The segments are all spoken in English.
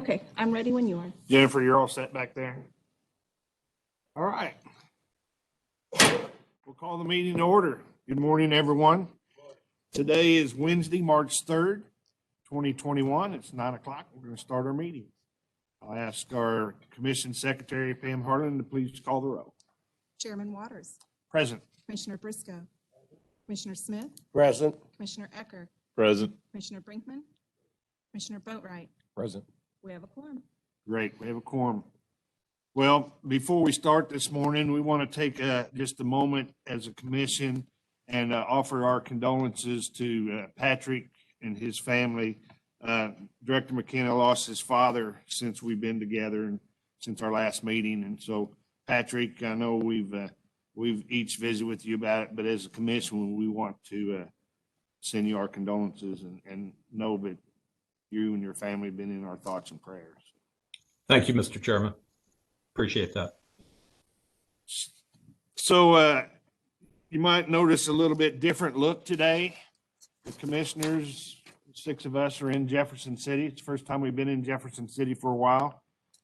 Okay, I'm ready when you are. Jennifer, you're all set back there? All right. We'll call the meeting to order. Good morning, everyone. Today is Wednesday, March 3rd, 2021. It's 9 o'clock. We're going to start our meeting. I'll ask our Commission Secretary, Pam Harlan, to please call the roll. Chairman Waters. Present. Commissioner Briscoe. Commissioner Smith. Present. Commissioner Ecker. Present. Commissioner Brinkman. Commissioner Boatwright. Present. We have a quorum. Great. We have a quorum. Well, before we start this morning, we want to take just a moment as a commission and offer our condolences to Patrick and his family. Director McKenna lost his father since we've been together and since our last meeting. And so, Patrick, I know we've each visited with you about it, but as a commission, we want to send you our condolences and know that you and your family have been in our thoughts and prayers. Thank you, Mr. Chairman. Appreciate that. So you might notice a little bit different look today. The commissioners, 6 of us are in Jefferson City. It's the first time we've been in Jefferson City for a while.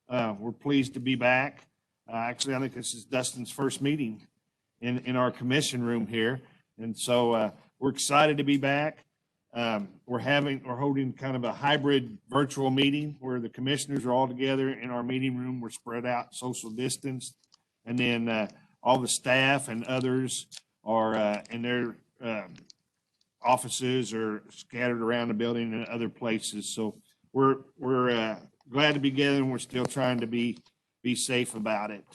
We're pleased to be back. Actually, I think this is Dustin's first meeting in our commission room here. And so we're excited to be back. We're holding kind of a hybrid virtual meeting where the commissioners are all together in our meeting room. We're spread out, social distance, and then all the staff and others are in their offices or scattered around the building and other places. So we're glad to be together, and we're still trying to be safe about it.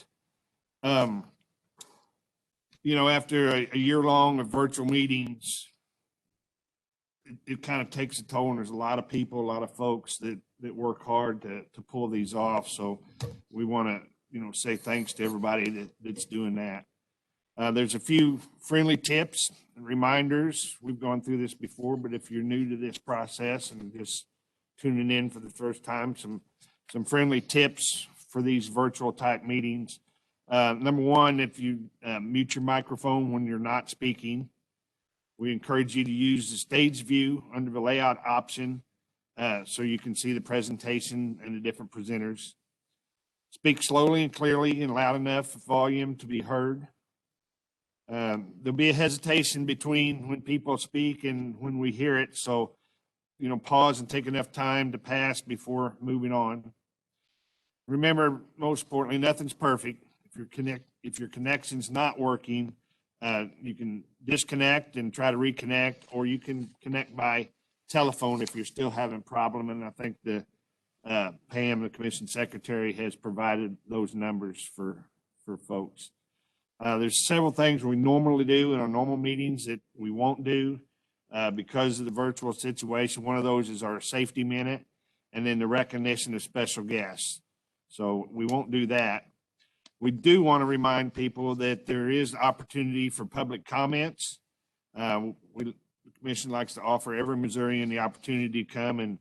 You know, after a year long of virtual meetings, it kind of takes a toll, and there's a lot of people, a lot of folks that work hard to pull these off. So we want to, say thanks to everybody that's doing that. There's a few friendly tips and reminders. We've gone through this before, but if you're new to this process and just tuning in for the first time, some friendly tips for these virtual type meetings. Number one, if you mute your microphone when you're not speaking, we encourage you to use the stage view under the layout option so you can see the presentation and the different presenters. Speak slowly and clearly and loud enough volume to be heard. There'll be a hesitation between when people speak and when we hear it. So, pause and take enough time to pass before moving on. Remember, most importantly, nothing's perfect. If your connection's not working, you can disconnect and try to reconnect, or you can connect by telephone if you're still having a problem. And I think the Pam, the commission secretary, has provided those numbers for folks. There's several things we normally do in our normal meetings that we won't do because of the virtual situation. One of those is our safety minute, and then the recognition of special guests. So we won't do that. We do want to remind people that there is opportunity for public comments. The commission likes to offer every Missourian the opportunity to come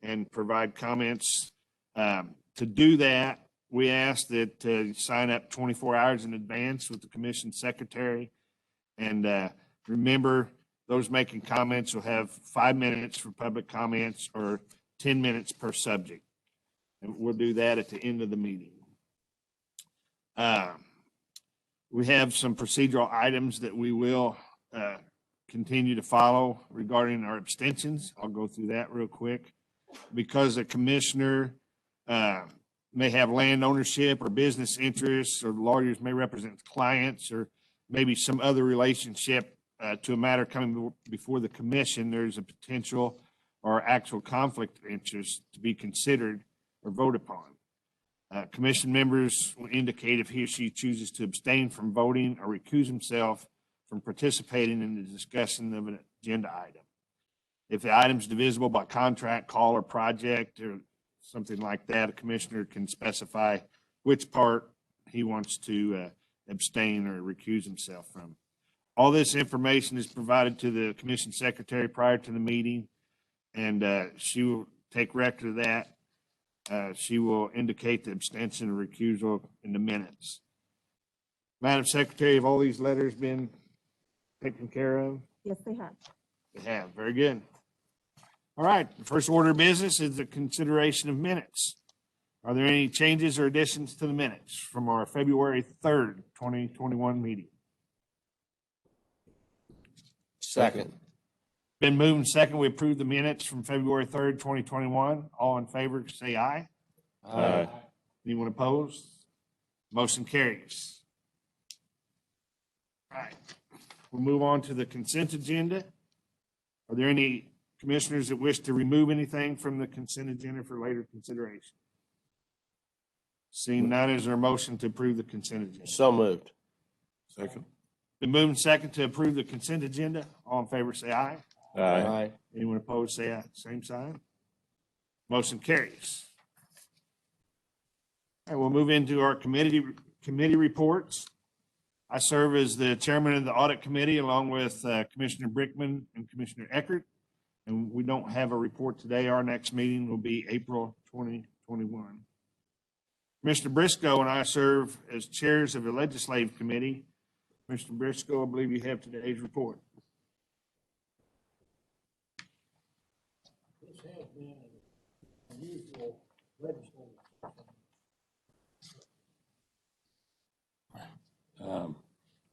and provide comments. To do that, we ask that you sign up 24 hours in advance with the commission secretary. And remember, those making comments will have 5 minutes for public comments or 10 minutes per subject. And we'll do that at the end of the meeting. We have some procedural items that we will continue to follow regarding our abstentions. I'll go through that real quick. Because a commissioner may have land ownership or business interests, or lawyers may represent clients, or maybe some other relationship to a matter coming before the commission, there's a potential or actual conflict of interest to be considered or voted upon. Commission members will indicate if he or she chooses to abstain from voting or recuse himself from participating in the discussion of an agenda item. If the item is divisible by contract, call, or project, or something like that, a commissioner can specify which part he wants to abstain or recuse himself from. All this information is provided to the commission secretary prior to the meeting, and she will take record of that. She will indicate the abstention or recusal in the minutes. Madam Secretary, have all these letters been taken care of? Yes, they have. They have. Very good. All right. The first order of business is the consideration of minutes. Are there any changes or additions to the minutes from our February 3rd, 2021 meeting? Second. Been moved and second, we approve the minutes from February 3rd, 2021. All in favor, say aye. Aye. Anyone opposed? Motion carries. All right, we'll move on to the consent agenda. Are there any commissioners that wish to remove anything from the consent agenda for later consideration? Seeing none, is there a motion to approve the consent agenda? So moved. Second. Been moved and second to approve the consent agenda. All in favor, say aye. Aye. Anyone opposed, say aye. Same sign. Motion carries. All right, we'll move into our committee reports. I serve as the chairman of the Audit Committee along with Commissioner Brickman and Commissioner Eckert. And we don't have a report today. Our next meeting will be April 2021. Commissioner Briscoe and I serve as chairs of the Legislative Committee. Commissioner Briscoe, I believe you have today's report. This has been an unusual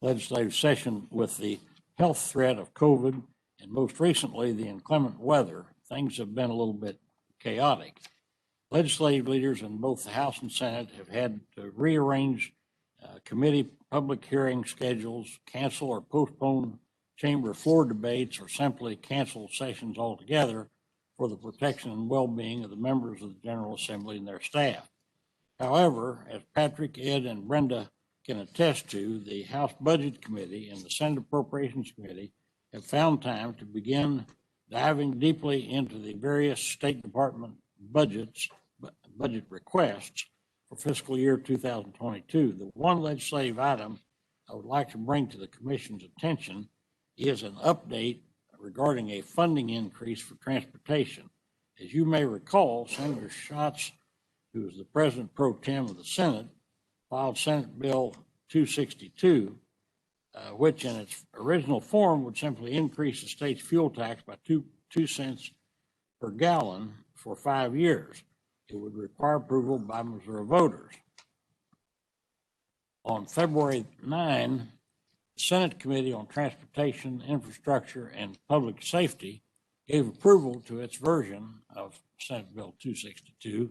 legislative session with the health threat of COVID and most recently the inclement weather. Things have been a little bit chaotic. Legislative leaders in both the House and Senate have had to rearrange committee public hearing schedules, cancel or postpone chamber floor debates, or simply cancel sessions altogether for the protection and well-being of the members of the General Assembly and their staff. However, as Patrick, Ed, and Brenda can attest to, the House Budget Committee and the Senate Appropriations Committee have found time to begin diving deeply into the various State Department budget requests for fiscal year 2022. The one legislative item I would like to bring to the Commission's attention is an update regarding a funding increase for transportation. As you may recall, Senator Schatz, who is the President Pro Tem of the Senate, filed Senate Bill 262, which in its original form would simply increase the state's fuel tax by 2 cents per gallon for 5 years. It would require approval by Missouri voters. On February 9, the Senate Committee on Transportation, Infrastructure, and Public Safety gave approval to its version of Senate Bill 262.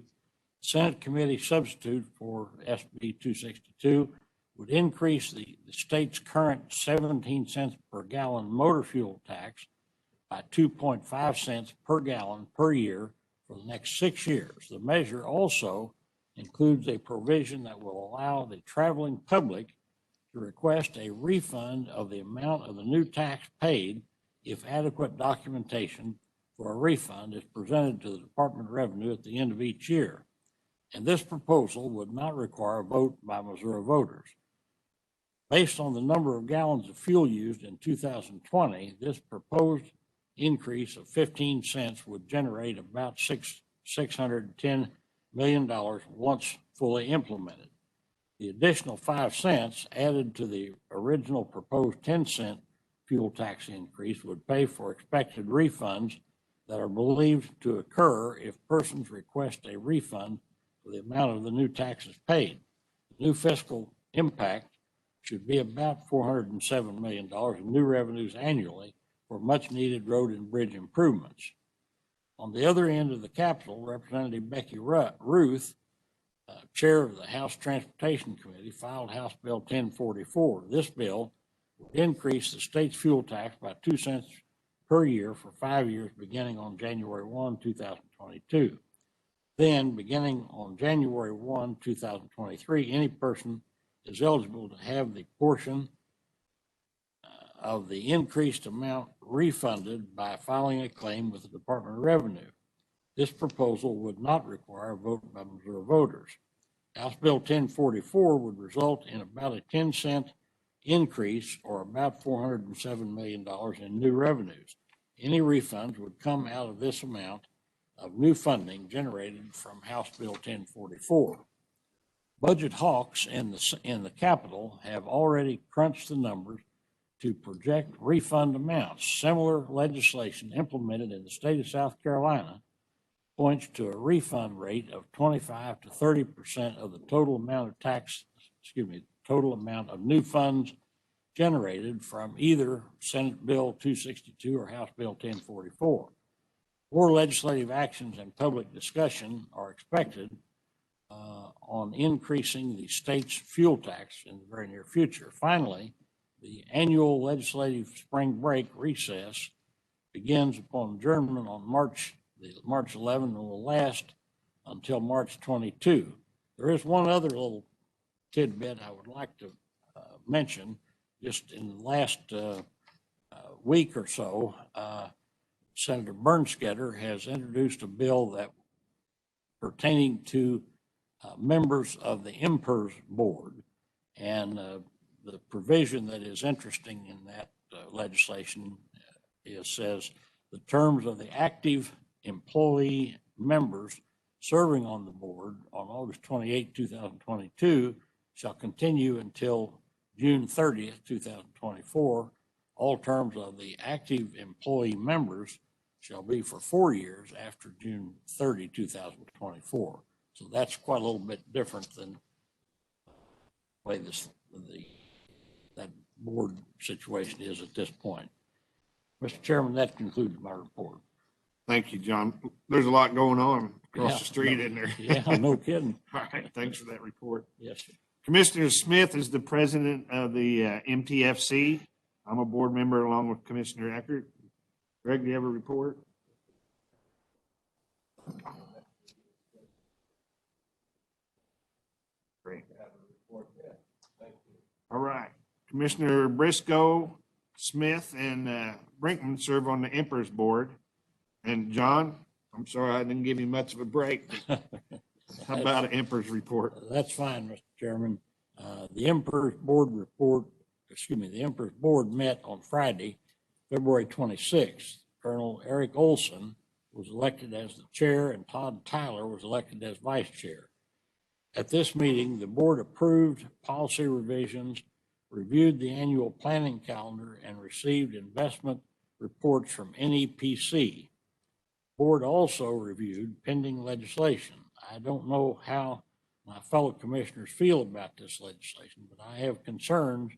The Senate Committee substitute for SB 262 would increase the state's current 17 cents per gallon motor fuel tax by 2.5 cents per gallon per year for the next 6 years. The measure also includes a provision that will allow the traveling public to request a refund of the amount of the new tax paid if adequate documentation for a refund is presented to the Department of Revenue at the end of each year. And this proposal would not require a vote by Missouri voters. Based on the number of gallons of fuel used in 2020, this proposed increase of 15 cents would generate about $610 million once fully implemented. The additional 5 cents added to the original proposed 10-cent fuel tax increase would pay for expected refunds that are believed to occur if persons request a refund for the amount of the new taxes paid. The new fiscal impact should be about $407 million in new revenues annually for much needed road and bridge improvements. On the other end of the Capitol, Representative Becky Ruth, chair of the House Transportation Committee, filed House Bill 1044. This bill would increase the state's fuel tax by 2 cents per year for 5 years, beginning on January 1, 2022. Then, beginning on January 1, 2023, any person is eligible to have the portion of the increased amount refunded by filing a claim with the Department of Revenue. This proposal would not require a vote by Missouri voters. House Bill 1044 would result in about a 10-cent increase, or about $407 million in new revenues. Any refunds would come out of this amount of new funding generated from House Bill 1044. Budget hawks in the Capitol have already crunched the numbers to project refund amounts. Similar legislation implemented in the state of South Carolina points to a refund rate of 25 to 30% of the total amount of total amount of new funds generated from either Senate Bill 262 or House Bill 1044. More legislative actions and public discussion are expected on increasing the state's fuel tax in the very near future. Finally, the annual legislative spring break recess begins upon adjournment on March 11 and will last until March 22. There is one other little tidbit I would like to mention. Just in the last week or so, Senator Bernskoetter has introduced a bill that pertaining to members of the MPERS board. And the provision that is interesting in that legislation says the terms of the active employee members serving on the board on August 28, 2022 shall continue until June 30th, 2024. All terms of the active employee members shall be for 4 years after June 30, 2024. So that's quite a little bit different than the way that board situation is at this point. Mr. Chairman, that concludes my report. Thank you, John. There's a lot going on across the street, isn't there? Yeah, no kidding. All right, thanks for that report. Yes, sir. Commissioner Smith is the president of the MTFC. I'm a board member along with Commissioner Eckert. Greg, do you have a report? Great. All right. Commissioner Briscoe, Smith, and Brinkman serve on the Emperor's board. And John, I'm sorry I didn't give you much of a break. How about an Emperor's report? That's fine, Mr. Chairman. The Emperor's board met on Friday, February 26th. Colonel Eric Olson was elected as the chair and Todd Tyler was elected as vice chair. At this meeting, the board approved policy revisions, reviewed the annual planning calendar, and received investment reports from NEPC. Board also reviewed pending legislation. I don't know how my fellow commissioners feel about this legislation, but I have concerns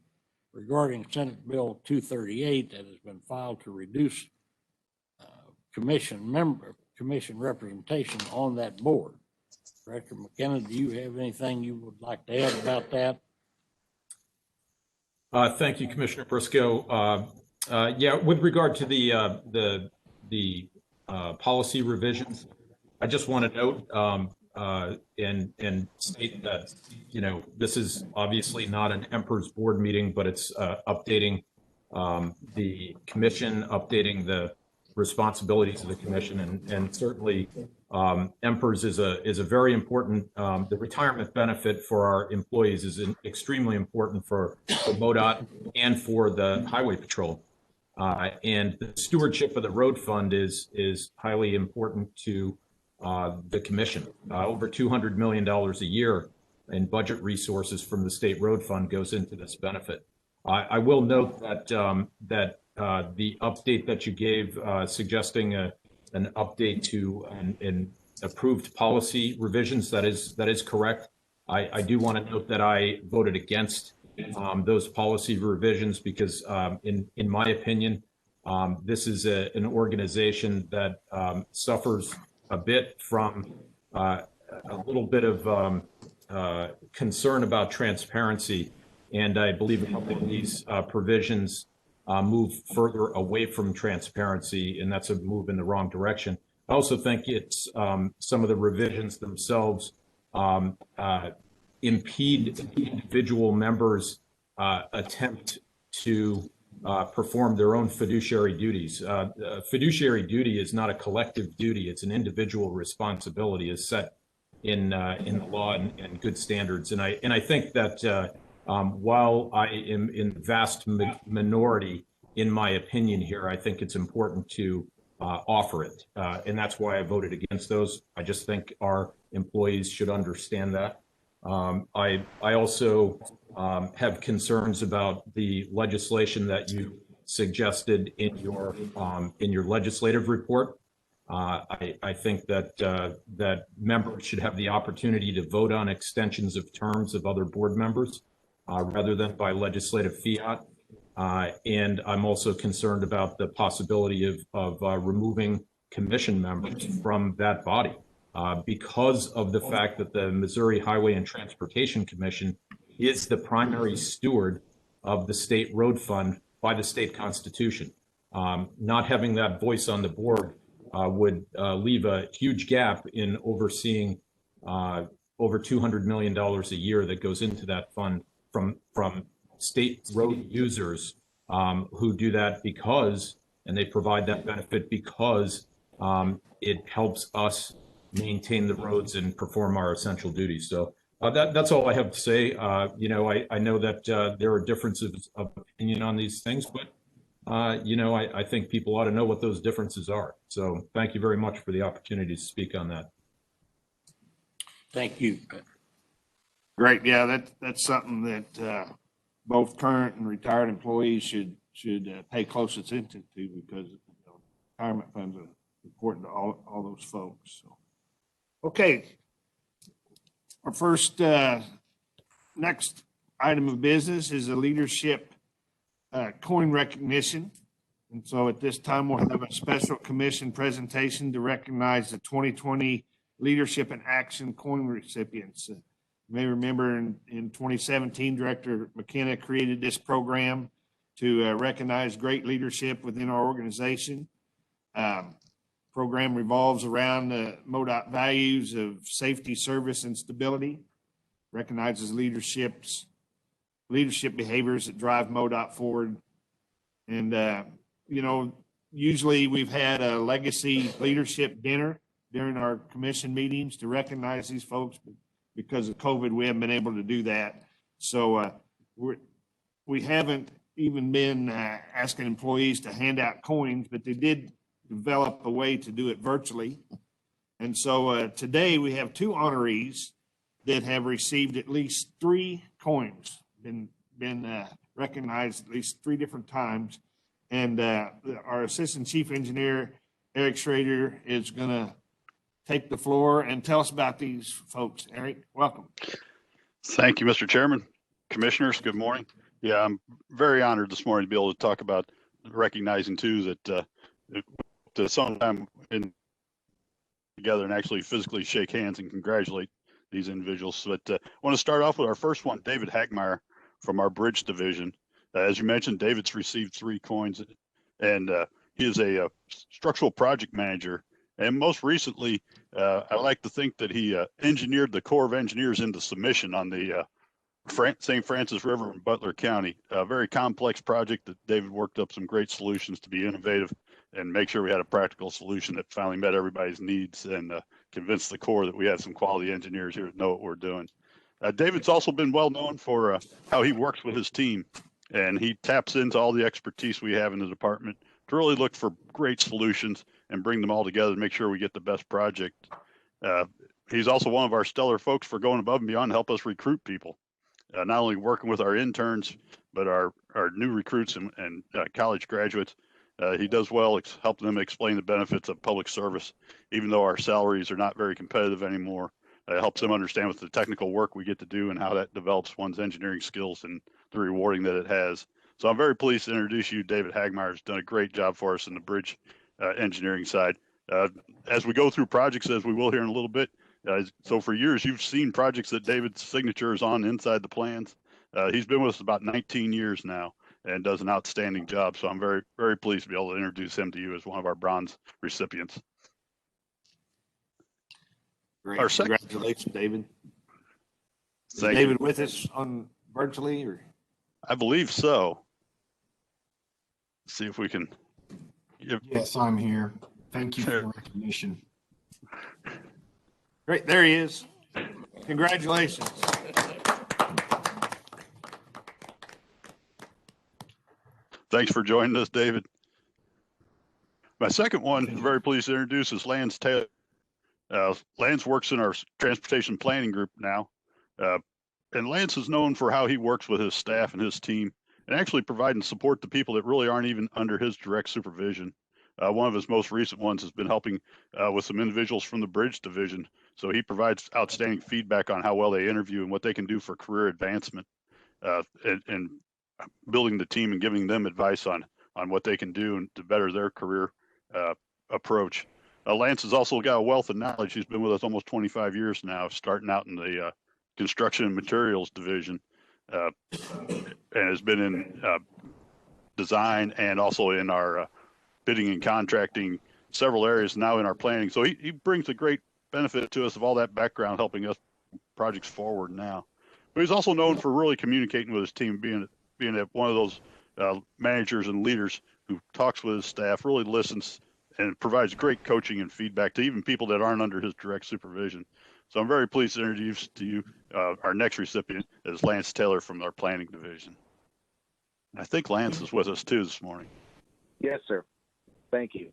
regarding Senate Bill 238 that has been filed to reduce commission representation on that board. Director McKenna, do you have anything you would like to add about that? Thank you, Commissioner Briscoe. Yeah, with regard to the policy revisions, I just want to note and state that, you know, this is obviously not an Emperor's board meeting, but it's updating the commission, updating the responsibilities of the commission, and certainly Emperor's is a very important, the retirement benefit for our employees is extremely important for Modot and for the Highway Patrol. And the stewardship of the road fund is highly important to the commission. Over $200 million a year in budget resources from the state road fund goes into this benefit. I will note that the update that you gave suggesting an update to an approved policy revisions, that is correct. I do want to note that I voted against those policy revisions because in my opinion, this is an organization that suffers a bit from a little bit of concern about transparency. And I believe a couple of these provisions move further away from transparency, and that's a move in the wrong direction. I also think it's some of the revisions themselves impede individual members' attempt to perform their own fiduciary duties. Fiduciary duty is not a collective duty; it's an individual responsibility, as set in the law and good standards. And I think that while I am in vast minority in my opinion here, I think it's important to offer it, and that's why I voted against those. I just think our employees should understand that. I also have concerns about the legislation that you suggested in your legislative report. I think that that members should have the opportunity to vote on extensions of terms of other board members rather than by legislative fiat. And I'm also concerned about the possibility of removing commission members from that body because of the fact that the Missouri Highway and Transportation Commission is the primary steward of the state road fund by the state constitution. Not having that voice on the board would leave a huge gap in overseeing over $200 million a year that goes into that fund from state road users who do that because, and they provide that benefit because it helps us maintain the roads and perform our essential duties. So that's all I have to say. You know, I know that there are differences of opinion on these things, but you know, I think people ought to know what those differences are. So thank you very much for the opportunity to speak on that. Thank you. Great. Yeah, that's something that both current and retired employees should pay close attention to, because retirement funds are important to all those folks. So, okay. Our first next item of business is a leadership coin recognition. And so at this time, we'll have a special commission presentation to recognize the 2020 Leadership in Action coin recipients. You may remember in 2017, Director McKenna created this program to recognize great leadership within our organization. Program revolves around the Modot values of safety, service, and stability, recognizes leadership behaviors that drive Modot forward. And, you know, usually we've had a legacy leadership dinner during our commission meetings to recognize these folks, but because of COVID, we haven't been able to do that. So we haven't even been asking employees to hand out coins, but they did develop a way to do it virtually. And so today we have two honorees that have received at least 3 coins, been recognized at least 3 different times. And our Assistant Chief Engineer, Eric Schrader, is going to take the floor and tell us about these folks. Eric, welcome. Thank you, Mr. Chairman. Commissioners, good morning. Yeah, I'm very honored this morning to be able to talk about recognizing too that to sometime in together and actually physically shake hands and congratulate these individuals. But I want to start off with our first one, David Hagmeyer from our Bridge Division. As you mentioned, David's received 3 coins, and he is a structural project manager. And most recently, I like to think that he engineered the Corps of Engineers into submission on the St. Francis River in Butler County. A very complex project that David worked up some great solutions to be innovative and make sure we had a practical solution that finally met everybody's needs and convinced the Corps that we had some quality engineers here that know what we're doing. David's also been well known for how he works with his team, and he taps into all the expertise we have in the department to really look for great solutions and bring them all together to make sure we get the best project. He's also one of our stellar folks for going above and beyond to help us recruit people, not only working with our interns, but our new recruits and college graduates. He does well helping them explain the benefits of public service, even though our salaries are not very competitive anymore. It helps them understand what the technical work we get to do and how that develops one's engineering skills and the rewarding that it has. So I'm very pleased to introduce you. David Hagmeyer has done a great job for us in the bridge engineering side. As we go through projects, as we will here in a little bit, so for years, you've seen projects that David's signature is on inside the plans. He's been with us about 19 years now and does an outstanding job. So I'm very, very pleased to be able to introduce him to you as one of our bronze recipients. Great. Our second- Congratulations, David. Is Thank David you. with us on virtually, or? I believe so. Let's see if we can give. Yes, I'm here. Thank you for the recognition. Great, there he is. Congratulations. Thanks for joining us, David. My second one, I'm very pleased to introduce, is Lance Taylor. Lance works in our transportation planning group now. And Lance is known for how he works with his staff and his team and actually providing support to people that really aren't even under his direct supervision. One of his most recent ones has been helping with some individuals from the Bridge Division. So he provides outstanding feedback on how well they interview and what they can do for career advancement, and building the team and giving them advice on what they can do and to better their career approach. Lance has also got a wealth of knowledge. He's been with us almost 25 years now, starting out in the construction and materials division, and has been in design and also in our bidding and contracting, several areas now in our planning. So he brings a great benefit to us of all that background, helping us projects forward now. But he's also known for really communicating with his team, being one of those managers and leaders who talks with his staff, really listens, and provides great coaching and feedback to even people that aren't under his direct supervision. So I'm very pleased to introduce to you our next recipient is Lance Taylor from our planning division. I think Lance is with us too this morning. Yes, sir. Thank you.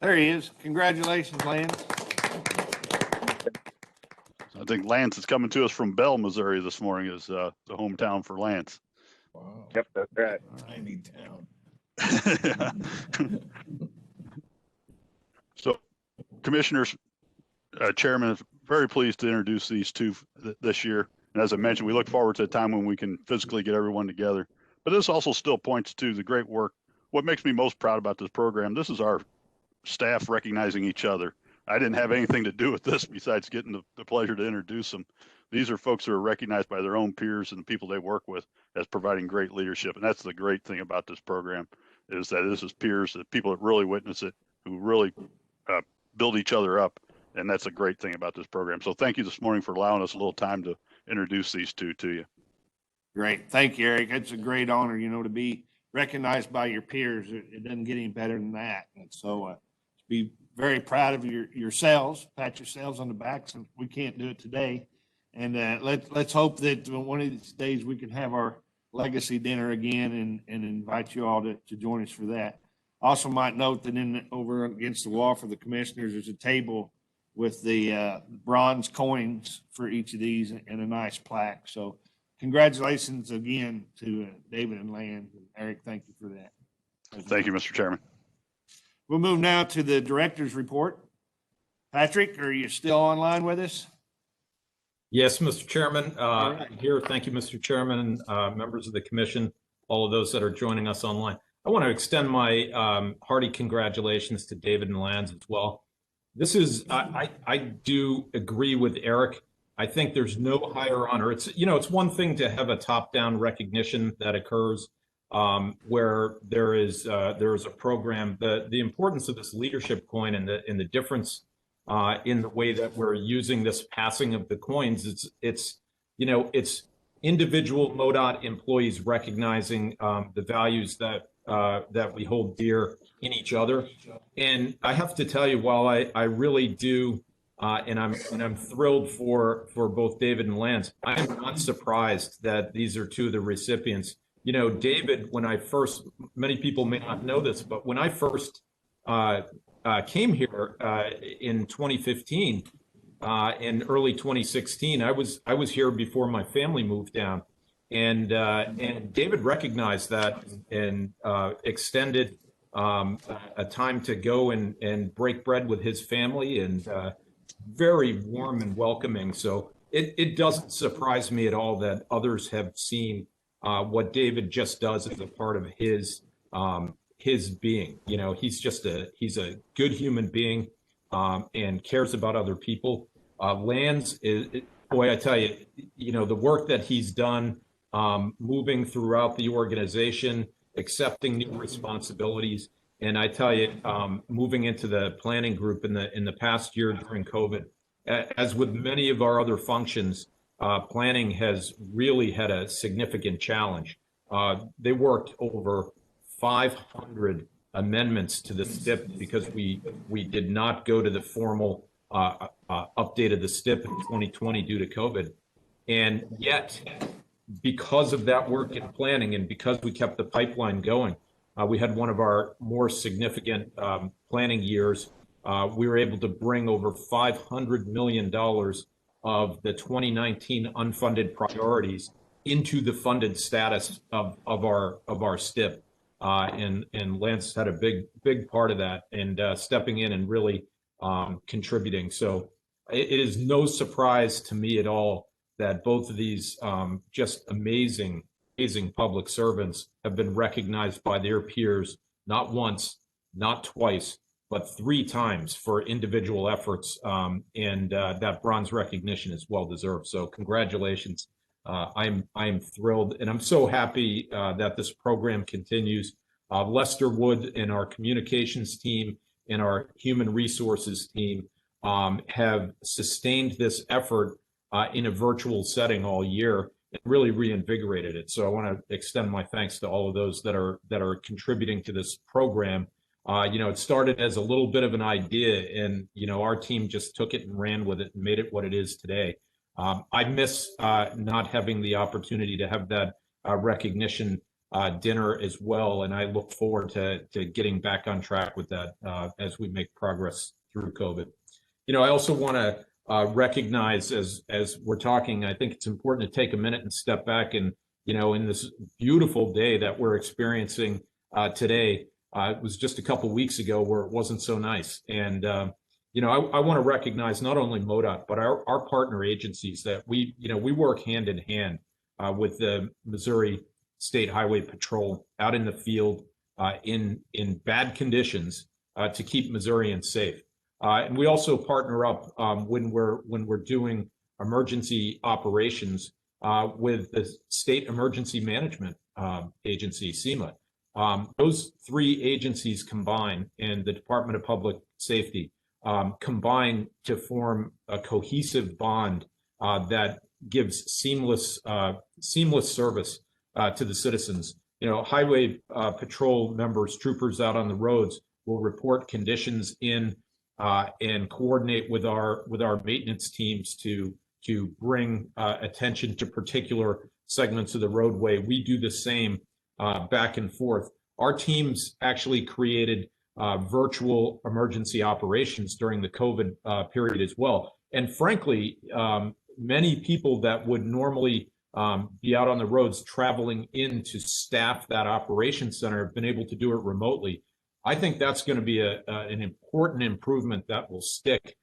There he is. Congratulations, Lance. I think Lance is coming to us from Bell, Missouri this morning, is the hometown for Lance. Wow. Yep, that's right. Tiny town. So, commissioners, chairman, very pleased to introduce these two this year. And as I mentioned, we look forward to a time when we can physically get everyone together. But this also still points to the great work. What makes me most proud about this program, this is our staff recognizing each other. I didn't have anything to do with this besides getting the pleasure to introduce them. These are folks who are recognized by their own peers and the people they work with as providing great leadership. And that's the great thing about this program, is that this is peers, the people that really witness it, who really build each other up. And that's a great thing about this program. So thank you this morning for allowing us a little time to introduce these two to you. Great. Thank you, Eric. It's a great honor, to be recognized by your peers. It doesn't get any better than that. And so be very proud of yourselves, pat yourselves on the back, since we can't do it today. And let's hope that one of these days we can have our legacy dinner again and invite you all to join us for that. Also might note that over against the wall for the commissioners, there's a table with the bronze coins for each of these and a nice plaque. So congratulations again to David and Land. Eric, thank you for that. Thank you, Mr. Chairman. We'll move now to the director's report. Patrick, are you still online with us? Yes, Mr. Chairman, right. I'm here. Thank you, Mr. Chairman, members of the commission, all of those that are joining us online. I want to extend my hearty congratulations to David and Lands as well. This is, I do agree with Eric. I think there's no higher honor. It's one thing to have a top-down recognition that occurs where there is a program. The importance of this leadership coin and the difference in the way that we're using this passing of the coins. It's individual Modot employees recognizing the values that we hold dear in each other. And I have to tell you, while I really do, and I'm thrilled for both David and Lance, I am not surprised that these are two of the recipients. David, many people may not know this, but when I first came here in 2015, in early 2016, I was here before my family moved down, and David recognized that and extended a time to go and break bread with his family, and very warm and welcoming. So it doesn't surprise me at all that others have seen what David just does as a part of his being. He's a good human being and cares about other people. Lands boy, I tell you, the work that he's done, moving throughout the organization, accepting new responsibilities. And I tell you, moving into the planning group in the past year during COVID, as with many of our other functions, planning has really had a significant challenge. They worked over 500 amendments to the STIP because we did not go to the formal update of the STIP in 2020 due to COVID. And yet, because of that work in planning and because we kept the pipeline going, we had one of our more significant planning years. We were able to bring over $500 million of the 2019 unfunded priorities into the funded status of our STIP. And Lance had a big part of that, and stepping in and really contributing. So it is no surprise to me at all that both of these just amazing public servants have been recognized by their peers, not once, not twice, but 3 times for individual efforts. And that bronze recognition is well deserved. So congratulations. I'm thrilled, and I'm so happy that this program continues. Lester Wood and our communications team and our human resources team have sustained this effort in a virtual setting all year and really reinvigorated it. So I want to extend my thanks to all of those that are contributing to this program. It started as a little bit of an idea, and our team just took it and ran with it and made it what it is today. I miss not having the opportunity to have that recognition dinner as well, and I look forward to getting back on track with that as we make progress through COVID. I also want to recognize, as we're talking, I think it's important to take a minute and step back and, in this beautiful day that we're experiencing today, it was just a couple of weeks ago where it wasn't so nice. And, I want to recognize not only Modot, but our partner agencies that we work hand in hand with the Missouri State Highway Patrol out in the field in bad conditions to keep Missourians safe. And we also partner up when we're doing emergency operations with the State Emergency Management Agency, SEMA. Those 3 agencies combine, and the Department of Public Safety combine to form a cohesive bond that gives seamless service to the citizens. Highway patrol members, troopers out on the roads will report conditions in and coordinate with our maintenance teams to bring attention to particular segments of the roadway. We do the same back and forth. Our teams actually created virtual emergency operations during the COVID period as well. And frankly, many people that would normally be out on the roads traveling in to staff that operations center have been able to do it remotely. I think that's going to be an important improvement that will stick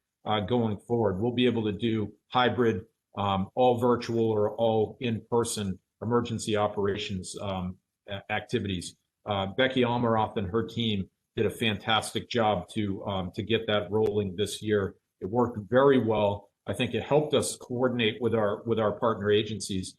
going forward. We'll be able to do hybrid, all virtual or all in-person emergency operations activities. Becky Almeroth and her team did a fantastic job to get that rolling this year. It worked very well. I think it helped us coordinate with our partner agencies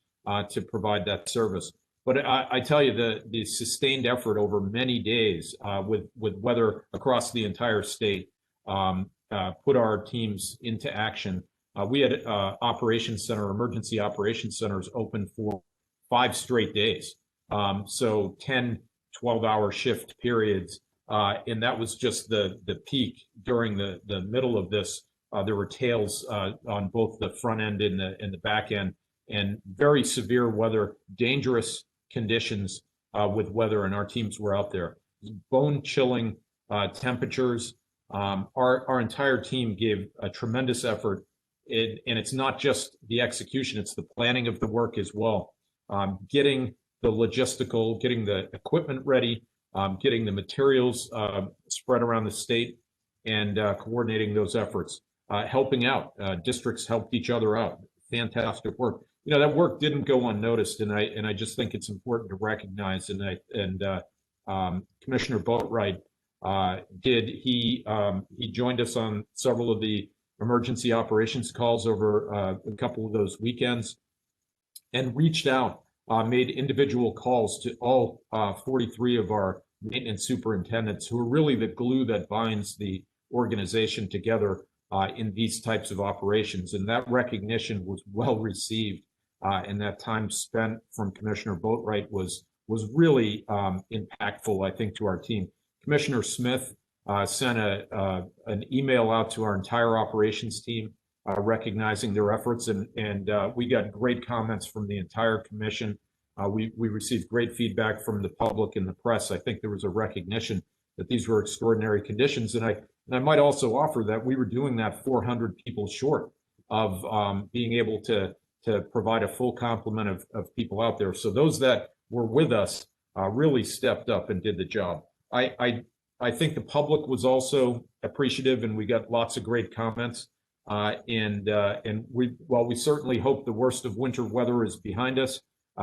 to provide that service. But I tell you, the sustained effort over many days with weather across the entire state put our teams into action. We had emergency operations centers open for 5 straight days. So 10, 12-hour shift periods. And that was just the peak. During the middle of this, there were tails on both the front end and the back end, and very severe weather, dangerous conditions with weather, and our teams were out there. Bone-chilling temperatures. Our entire team gave a tremendous effort, and it's not just the execution, it's the planning of the work as well. Getting the logistical, getting the equipment ready, getting the materials spread around the state, and coordinating those efforts. Helping out. Districts helped each other out. Fantastic work. That work didn't go unnoticed, and I just think it's important to recognize. And Commissioner Boatwright did. He joined us on several of the emergency operations calls over a couple of those weekends, and reached out, made individual calls to all 43 of our maintenance superintendents, who are really the glue that binds the organization together in these types of operations. And that recognition was well received. And that time spent from Commissioner Boatwright was really impactful, I think, to our team. Commissioner Smith sent an email out to our entire operations team recognizing their efforts, and we got great comments from the entire commission. We received great feedback from the public and the press. I think there was a recognition that these were extraordinary conditions. And I might also offer that we were doing that 400 people short of being able to provide a full complement of people out there. So those that were with us really stepped up and did the job. I think the public was also appreciative, and we got lots of great comments. And while we certainly hope the worst of winter weather is behind us,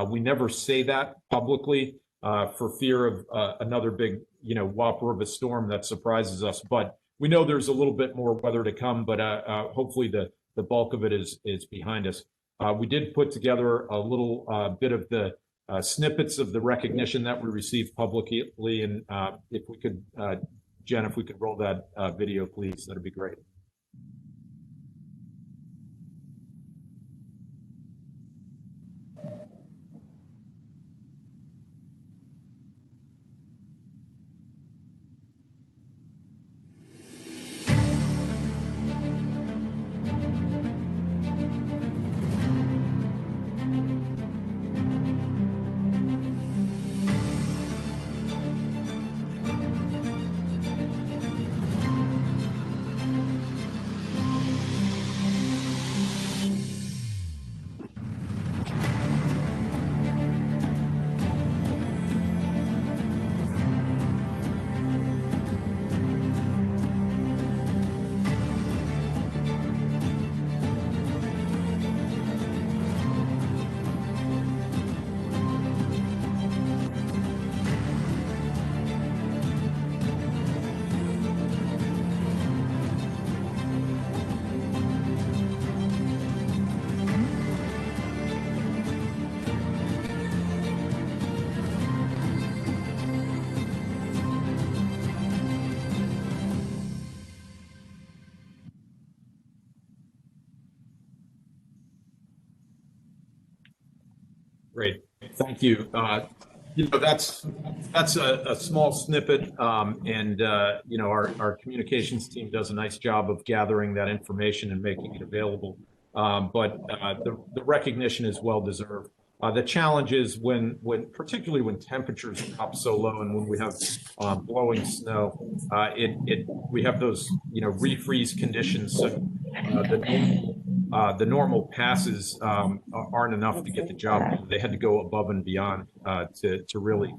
we never say that publicly for fear of another big, whopper of a storm that surprises us. But we know there's a little bit more weather to come, but hopefully the bulk of it is behind us. We did put together a little bit of the snippets of the recognition that we received publicly, and if we could, Jen, if we could roll that video, please, that'd be great. Great, thank you. That's a small snippet, and our communications team does a nice job of gathering that information and making it available. But the recognition is well deserved. The challenge is particularly when temperatures drop so low and when we have blowing snow, we have those refreeze conditions. So the normal passes aren't enough to get the job done. They had to go above and beyond to really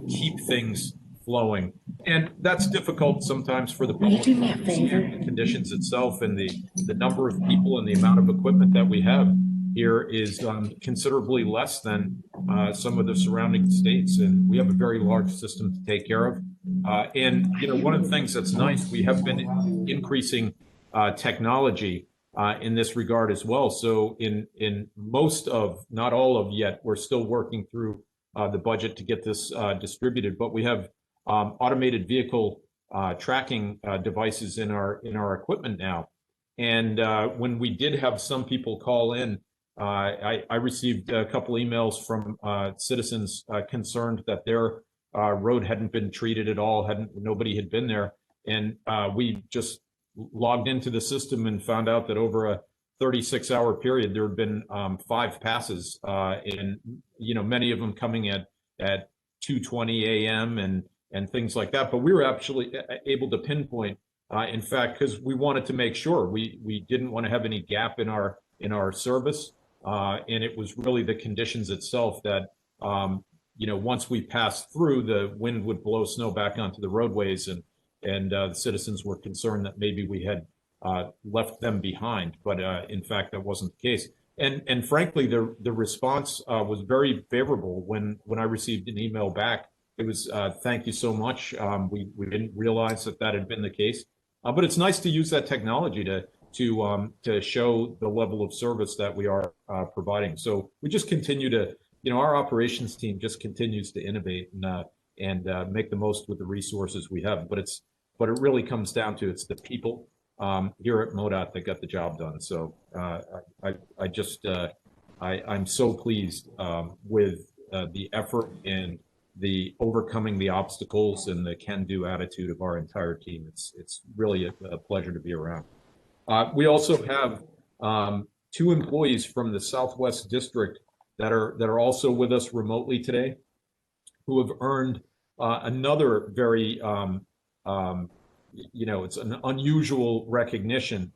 keep things flowing, and that's difficult sometimes for the public. Will you do me a favor? The conditions itself and the number of people and the amount of equipment that we have here is considerably less than some of the surrounding states, and we have a very large system to take care of. And one of the things that's nice, we have been increasing technology in this regard as well. So in most of, not all of yet, we're still working through the budget to get this distributed, but we have automated vehicle tracking devices in our equipment now. And when we did have some people call in, I received a couple emails from citizens concerned that their road hadn't been treated at all, nobody had been there. And we just logged into the system and found out that over a 36-hour period, there had been 5 passes, and many of them coming at 2:20 a.m. and things like that. But we were actually able to pinpoint, in fact, because we wanted to make sure we didn't want to have any gap in our service, and it was really the conditions itself that once we passed through, the wind would blow snow back onto the roadways, and the citizens were concerned that maybe we had left them behind, but in fact that wasn't the case. And frankly, the response was very favorable. When I received an email back, it was thank you so much. We didn't realize that had been the case, but it's nice to use that technology to show the level of service that we are providing. So we just continue to, our operations team just continues to innovate and make the most with the resources we have. But it really comes down to it's the people here at Modot that got the job done. So I'm so pleased with the effort and the overcoming the obstacles and the can-do attitude of our entire team. It's really a pleasure to be around. We also have 2 employees from the Southwest District that are also with us remotely today, who have earned another very it's an unusual recognition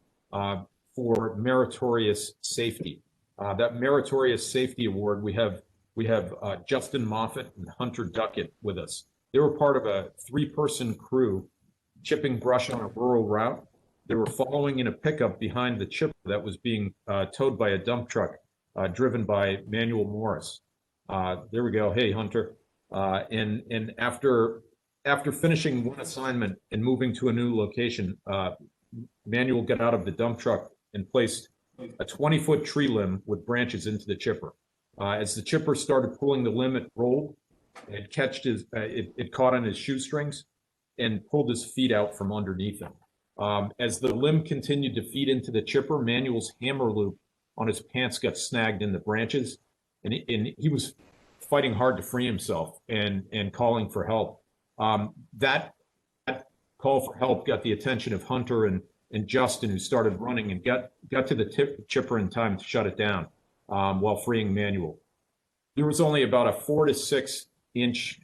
for meritorious safety. That Meritorious Safety Award, we have we have Justin Moffett and Hunter Duckett with us. They were part of a 3-person crew chipping brush on a rural route. They were following in a pickup behind the chipper that was being towed by a dump truck driven by Manuel Morris. There we go. Hey, Hunter. And after finishing one assignment and moving to a new location, Manuel got out of the dump truck and placed a 20-foot tree limb with branches into the chipper. As the chipper started pulling the limb, it rolled. It caught on his shoestrings and pulled his feet out from underneath him. As the limb continued to feed into the chipper, Manuel's hammer loop on his pants got snagged in the branches, and he was fighting hard to free himself and calling for help. That call for help got the attention of Hunter and Justin, who started running and got to the chipper in time to shut it down while freeing Manuel. There was only about a 4 to 6 inch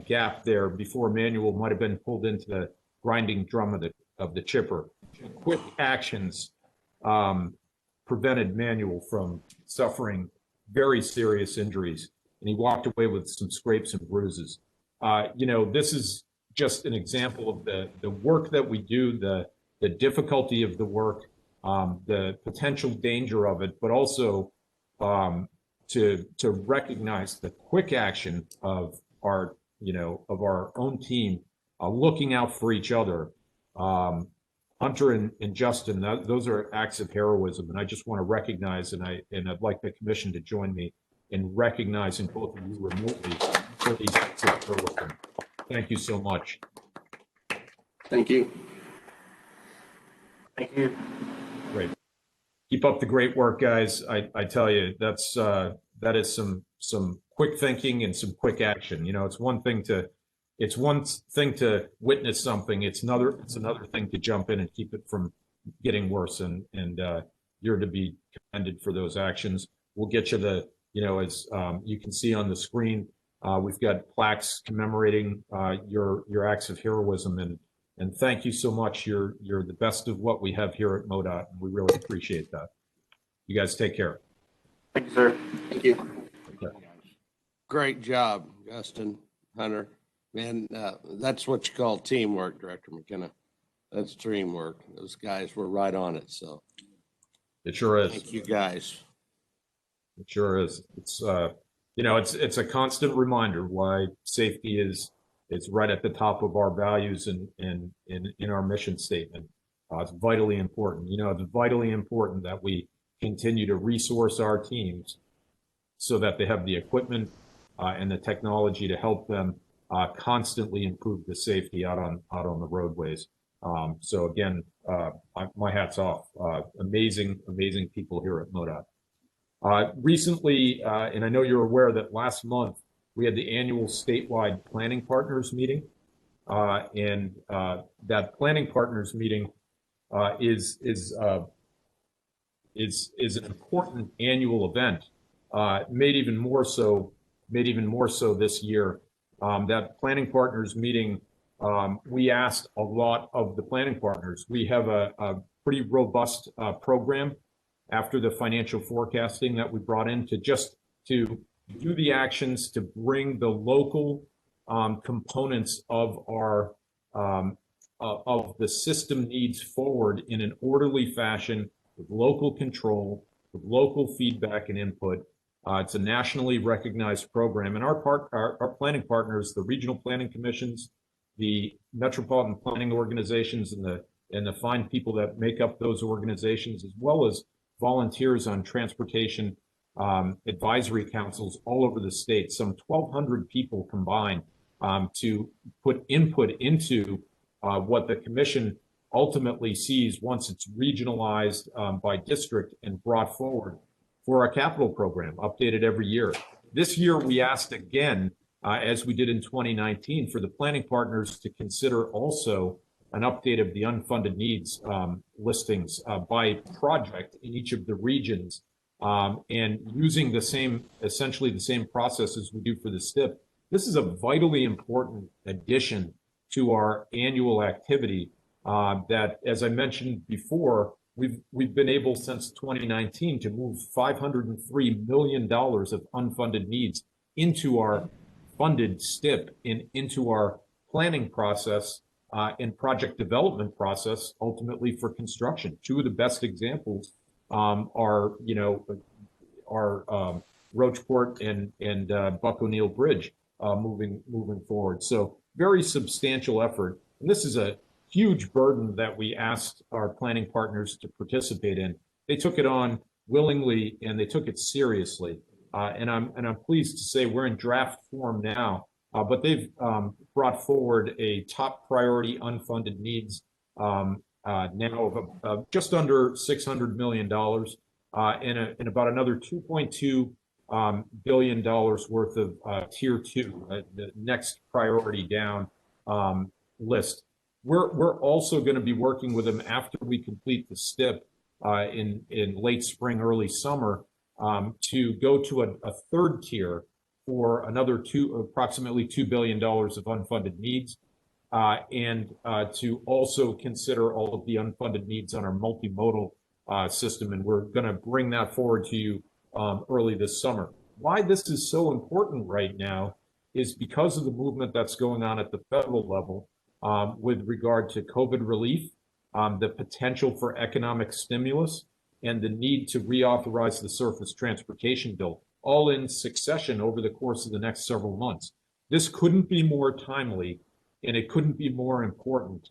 gap there before Manuel might have been pulled into the grinding drum of the chipper. Quick actions prevented Manuel from suffering very serious injuries, and he walked away with some scrapes and bruises. This is just an example of the work that we do, the difficulty of the work, the potential danger of it, but also to recognize the quick action of our own team, looking out for each other. Hunter and Justin, those are acts of heroism, and I just want to recognize, and I'd like the commission to join me in recognizing both of you remotely for these acts of heroism. Thank you so much. Thank you. Thank you. Great. Keep up the great work, guys. I tell you, that is some quick thinking and some quick action. It's one thing to witness something. It's another thing to jump in and keep it from getting worse. And you're to be commended for those actions. We'll get you as you can see on the screen, we've got plaques commemorating your acts of heroism, and thank you so much. You're the best of what we have here at Modot, and we really appreciate that. You guys take care. Thank you, sir. Thank you. Okay. Great job, Justin, Hunter. Man, that's what you call teamwork, Director McKenna. That's teamwork. Those guys were right on it. So It sure is. thank you, guys. It sure is. It's it's a constant reminder why safety is right at the top of our values and in our mission statement. It's vitally important. It's vitally important that we continue to resource our teams so that they have the equipment and the technology to help them constantly improve the safety out on the roadways. So again, my hat's off. Amazing people here at Modot. Recently, and I know you're aware that last month we had the annual statewide planning partners meeting, and that planning partners meeting is an important annual event. Made even more so this year. That planning partners meeting, we asked a lot of the planning partners. We have a pretty robust program after the financial forecasting that we brought in to do the actions to bring the local components of our of the system needs forward in an orderly fashion with local control, with local feedback and input. It's a nationally recognized program, and our planning partners, the regional planning commissions, the metropolitan planning organizations, and the fine people that make up those organizations, as well as volunteers on transportation advisory councils all over the state, some 1,200 people combined to put input into what the commission ultimately sees once it's regionalized by district and brought forward for our capital program, updated every year. This year, we asked again, as we did in 2019, for the planning partners to consider also an update of the unfunded needs listings by project in each of the regions, and using essentially the same processes we do for the STIP. This is a vitally important addition to our annual activity that, as I mentioned before, we've been able since 2019 to move $503 million of unfunded needs into our funded STIP and into our planning process and project development process, ultimately for construction. Two of the best examples are, Roachport and Buck O'Neill Bridge moving forward. So very substantial effort. And this is a huge burden that we asked our planning partners to participate in. They took it on willingly and they took it seriously. And I'm pleased to say we're in draft form now, but they've brought forward a top priority unfunded needs now of just under $600 million and about another $2.2 billion worth of tier 2, the next priority down list. We're also going to be working with them after we complete the STIP in late spring, early summer, to go to a third tier for another approximately $2 billion of unfunded needs, and to also consider all of the unfunded needs on our multimodal system. And we're going to bring that forward to you early this summer. Why this is so important right now is because of the movement that's going on at the federal level with regard to COVID relief, the potential for economic stimulus, and the need to reauthorize the surface transportation bill, all in succession over the course of the next several months. This couldn't be more timely, and it couldn't be more important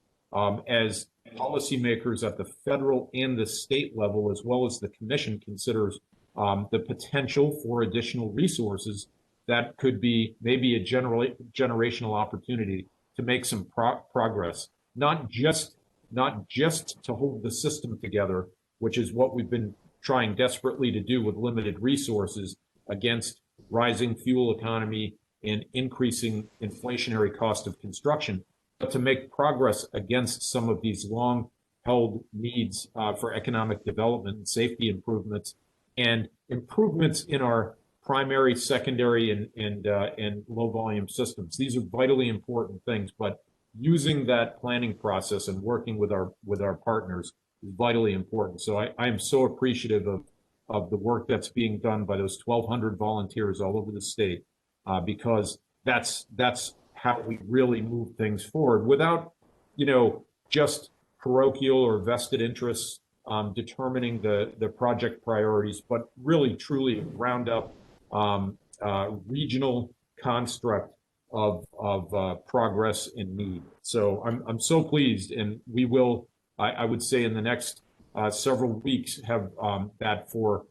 as policymakers at the federal and the state level, as well as the commission, considers the potential for additional resources that could be maybe a generational opportunity to make some progress, not just to hold the system together, which is what we've been trying desperately to do with limited resources against rising fuel economy and increasing inflationary cost of construction, but to make progress against some of these long-held needs for economic development and safety improvements and improvements in our primary, secondary, and low-volume systems. These are vitally important things, but using that planning process and working with our partners is vitally important. So I am so appreciative of the work that's being done by those 1,200 volunteers all over the state, because that's how we really move things forward without, just parochial or vested interests determining the project priorities, but really truly a ground up regional construct of progress and need. So I'm so pleased, and we will, I would say, in the next several weeks have that for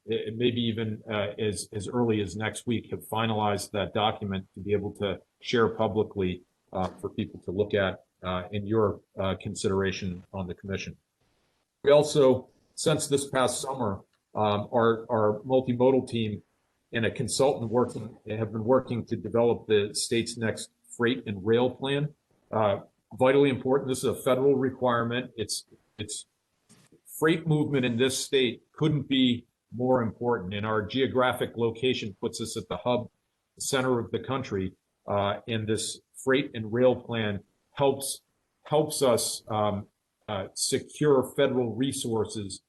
maybe even as early as next week, have finalized that document to be able to share publicly for people to look at in your consideration on the commission. We also, since this past summer, our multimodal team and a consultant have been working to develop the state's next freight and rail plan. Vitally important. This is a federal requirement. It's freight movement in this state couldn't be more important. And our geographic location puts us at the hub, center of the country. And this freight and rail plan helps us secure federal resources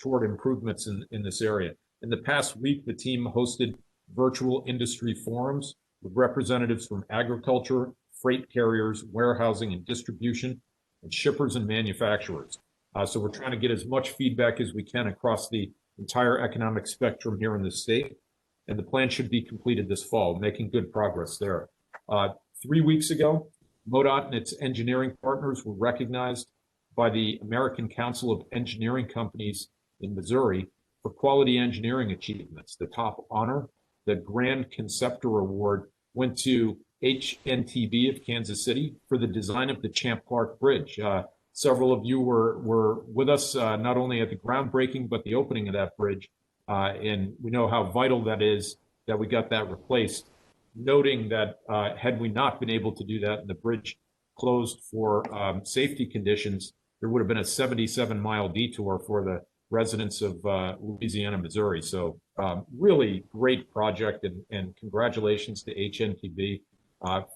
toward improvements in this area. In the past week, the team hosted virtual industry forums with representatives from agriculture, freight carriers, warehousing and distribution, and shippers and manufacturers. So we're trying to get as much feedback as we can across the entire economic spectrum here in the state. And the plan should be completed this fall, making good progress there. 3 weeks ago, Modot and its engineering partners were recognized by the American Council of Engineering Companies in Missouri for quality engineering achievements. The top honor, the Grand Conceptor Award, went to HNTB of Kansas City for the design of the Champ Clark Bridge. Several of you were with us not only at the groundbreaking, but the opening of that bridge. And we know how vital that is that we got that replaced, noting that had we not been able to do that and the bridge closed for safety conditions, there would have been a 77-mile detour for the residents of Louisiana, Missouri. So really great project, and congratulations to HNTB.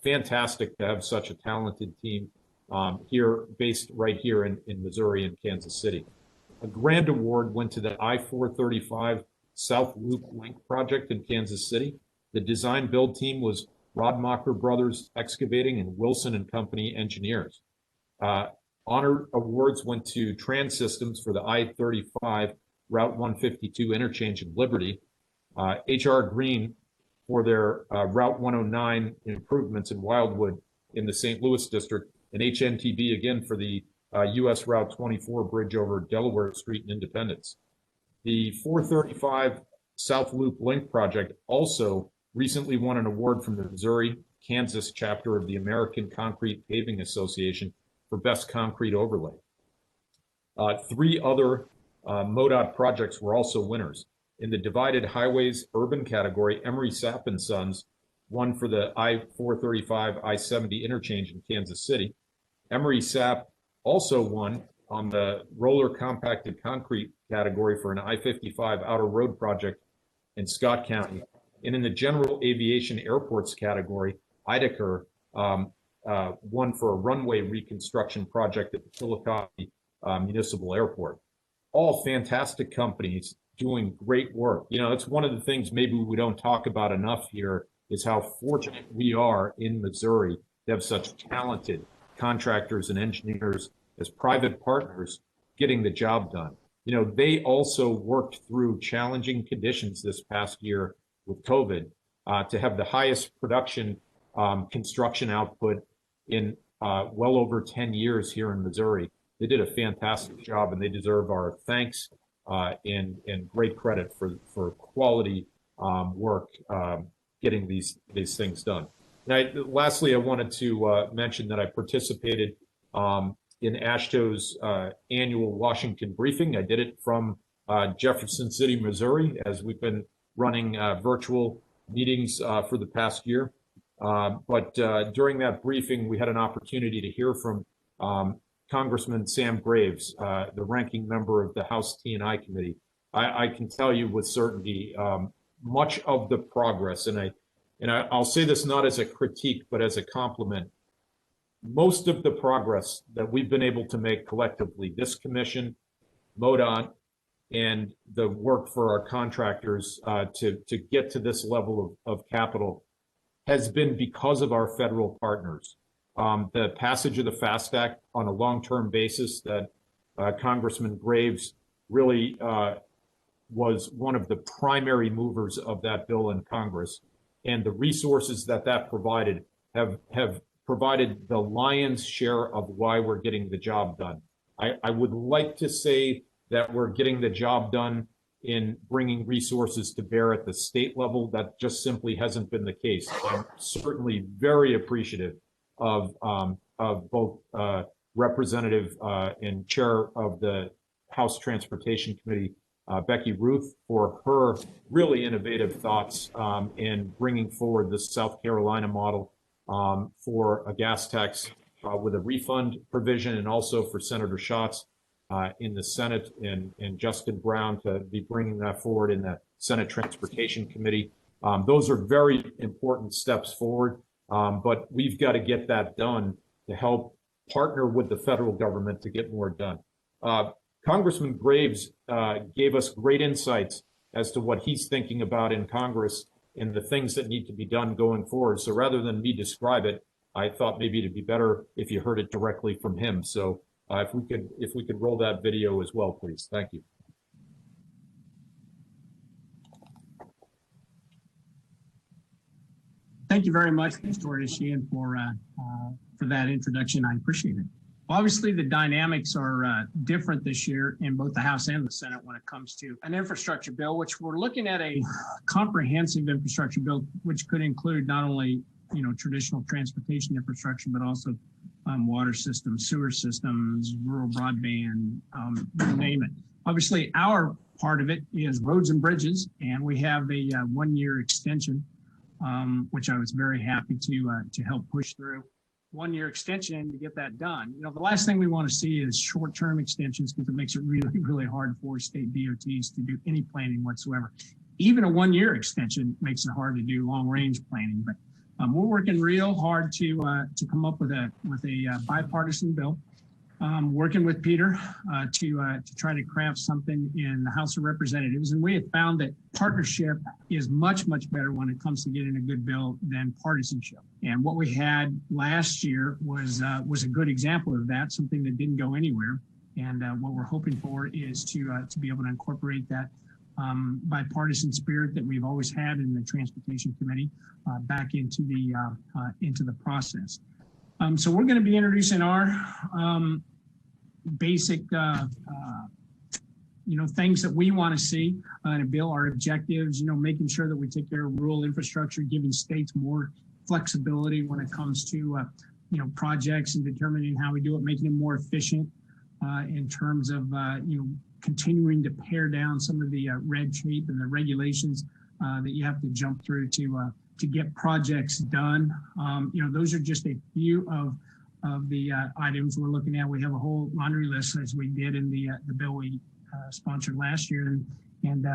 Fantastic to have such a talented team here, based right here in Missouri and Kansas City. A grand award went to the I-435 South Loop Link project in Kansas City. The design build team was Rodmacher Brothers Excavating and Wilson and Company Engineers. Honor awards went to Trans Systems for the I-35 Route 152 interchange in Liberty, HR Green for their Route 109 improvements in Wildwood in the St. Louis district, and HNTB again for the US Route 24 bridge over Delaware Street in Independence. The 435 South Loop Link project also recently won an award from the Missouri, Kansas chapter of the American Concrete Paving Association for Best Concrete Overlay. 3 other Modot projects were also winners. In the divided highways urban category, Emery Sapp and Sons won for the I-435 I-70 interchange in Kansas City. Emery Sapp also won on the roller compacted concrete category for an I-55 outer road project in Scott County. And in the general aviation airports category, Ideker won for a runway reconstruction project at the Chillicothe Municipal Airport. All fantastic companies doing great work. You know, it's one of the things maybe we don't talk about enough here is how fortunate we are in Missouri to have such talented contractors and engineers as private partners getting the job done. You know, they also worked through challenging conditions this past year with COVID to have the highest production construction output in well over 10 years here in Missouri. They did a fantastic job and they deserve our thanks and great credit for quality work getting these things done. And lastly, I wanted to mention that I participated in AASHTO's annual Washington briefing. I did it from Jefferson City, Missouri, as we've been running virtual meetings for the past year. But during that briefing, we had an opportunity to hear from Congressman Sam Graves, the ranking member of the House T&I Committee. I can tell you with certainty much of the progress, and I'll say this not as a critique, but as a compliment. Most of the progress that we've been able to make collectively, this commission, Modot, and the work for our contractors to get to this level of capital has been because of our federal partners. The passage of the FAST Act on a long-term basis that Congressman Graves really was one of the primary movers of that bill in Congress, and the resources that provided have provided the lion's share of why we're getting the job done. I would like to say that we're getting the job done in bringing resources to bear at the state level. That just simply hasn't been the case. I'm certainly very appreciative of both Representative and Chair of the House Transportation Committee, Becky Ruth, for her really innovative thoughts in bringing forward the South Carolina model for a gas tax with a refund provision, and also for Senator Schatz in the Senate and Justin Brown to be bringing that forward in the Senate Transportation Committee. Those are very important steps forward, but we've got to get that done to help partner with the federal government to get more done. Congressman Graves gave us great insights as to what he's thinking about in Congress and the things that need to be done going forward. So rather than me describe it, I thought maybe it'd be better if you heard it directly from him. So if we could roll that video as well, please. Thank you. Thank you very much, Mr. Sheehan, for that introduction. I appreciate it. Obviously, the dynamics are different this year in both the House and the Senate when it comes to an infrastructure bill, which we're looking at a comprehensive infrastructure bill, which could include not only traditional transportation infrastructure, but also water systems, sewer systems, rural broadband, you name it. Obviously, our part of it is roads and bridges, and we have a 1-year extension, which I was very happy to help push through. 1-year extension to get that done. The last thing we want to see is short-term extensions, because it makes it really, really hard for state DOTs to do any planning whatsoever. Even a 1-year extension makes it hard to do long-range planning. But we're working real hard to come up with a bipartisan bill. working with Peter to try to craft something in the House of Representatives. And we have found that partnership is much, much better when it comes to getting a good bill than partisanship. And what we had last year was a good example of that, something that didn't go anywhere. And what we're hoping for is to be able to incorporate that bipartisan spirit that we've always had in the Transportation Committee back into the process. So we're going to be introducing our basic, things that we want to see in a bill, our objectives, making sure that we take care of rural infrastructure, giving states more flexibility when it comes to, projects and determining how we do it, making it more efficient in terms of, continuing to pare down some of the red tape and the regulations that you have to jump through to get projects done. Those are just a few of the items we're looking at. We have a whole laundry list as we did in the bill we sponsored last year. And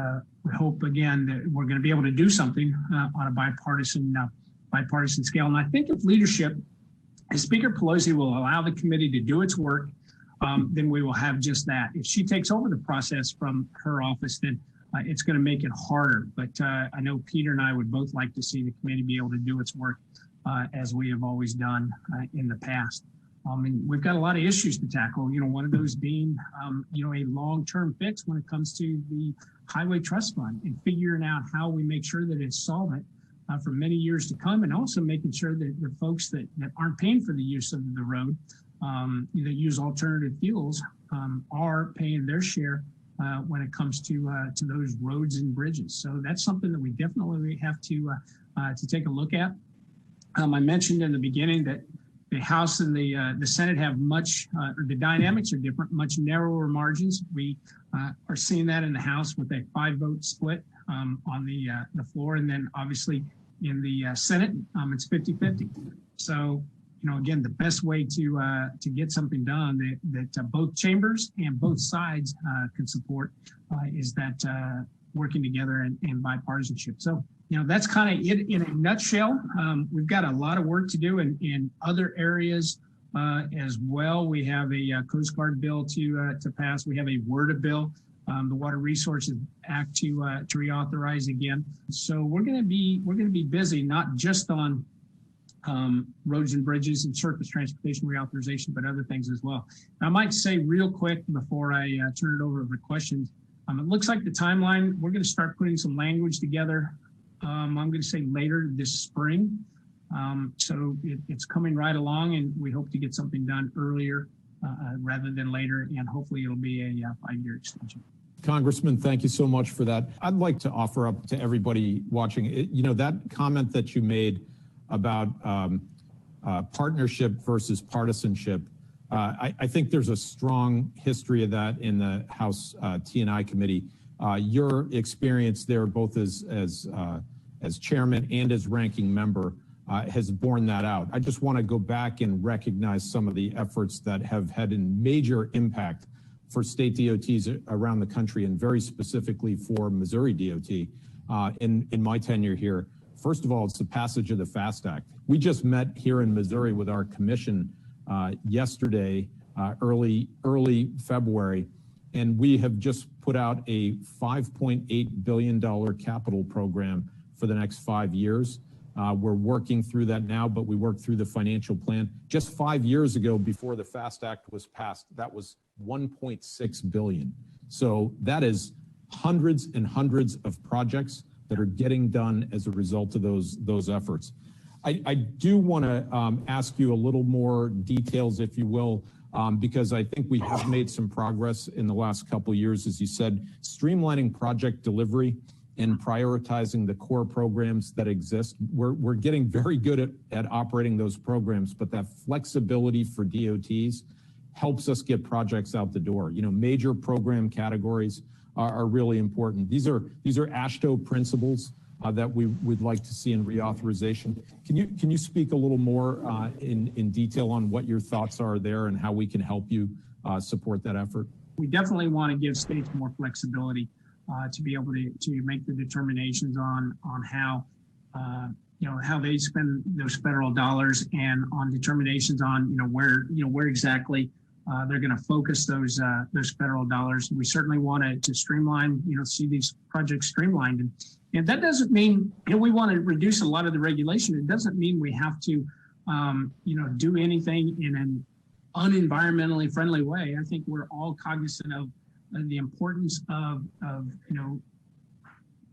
we hope, again, that we're going to be able to do something on a bipartisan scale. And I think if leadership, if Speaker Pelosi will allow the committee to do its work, then we will have just that. If she takes over the process from her office, then it's going to make it harder. But I know Peter and I would both like to see the committee be able to do its work as we have always done in the past. And we've got a lot of issues to tackle, one of those being, a long-term fix when it comes to the Highway Trust Fund and figuring out how we make sure that it's solvent for many years to come, and also making sure that the folks that aren't paying for the use of the road, that use alternative fuels, are paying their share when it comes to those roads and bridges. So that's something that we definitely have to take a look at. I mentioned in the beginning that the House and the Senate have the dynamics are different, much narrower margins. We are seeing that in the House with a 5-vote split on the floor, and then obviously in the Senate, it's 50-50. So, again, the best way to get something done that both chambers and both sides can support is that working together in bipartisanship. So, that's kind of it in a nutshell. We've got a lot of work to do in other areas as well. We have a Coast Guard bill to pass. We have a WRDA bill, the Water Resources Act to reauthorize again. So we're going to be busy, not just on roads and bridges and surface transportation reauthorization, but other things as well. I might say real quick before I turn it over for questions. It looks like the timeline, we're going to start putting some language together. I'm going to say later this spring. So it's coming right along, and we hope to get something done earlier rather than later, and hopefully it'll be a 5-year extension. Congressman, thank you so much for that. I'd like to offer up to everybody watching, that comment that you made about partnership versus partisanship. I think there's a strong history of that in the House T&I committee. Your experience there, both as chairman and as ranking member, has borne that out. I just want to go back and recognize some of the efforts that have had a major impact for state DOTs around the country, and very specifically for Missouri DOT in my tenure here. First of all, it's the passage of the FAST Act. We just met here in Missouri with our commission yesterday, early February, and we have just put out a $5.8 billion capital program for the next 5 years. We're working through that now, but we worked through the financial plan. Just 5 years ago, before the FAST Act was passed, that was $1.6 billion. So that is hundreds and hundreds of projects that are getting done as a result of those efforts. I do want to ask you a little more details, if you will, because I think we have made some progress in the last couple of years, as you said, streamlining project delivery and prioritizing the core programs that exist. We're getting very good at operating those programs, but that flexibility for DOTs helps us get projects out the door. Major program categories are really important. These are AASHTO principles that we would like to see in reauthorization. Can you speak a little more in detail on what your thoughts are there and how we can help you support that effort? We definitely want to give states more flexibility to be able to make the determinations on how how they spend those federal dollars, and on determinations on where exactly they're going to focus those federal dollars. We certainly want to streamline, see these projects streamlined. And that doesn't mean, we want to reduce a lot of the regulation. It doesn't mean we have to, do anything in an unenvironmentally friendly way. I think we're all cognizant of the importance of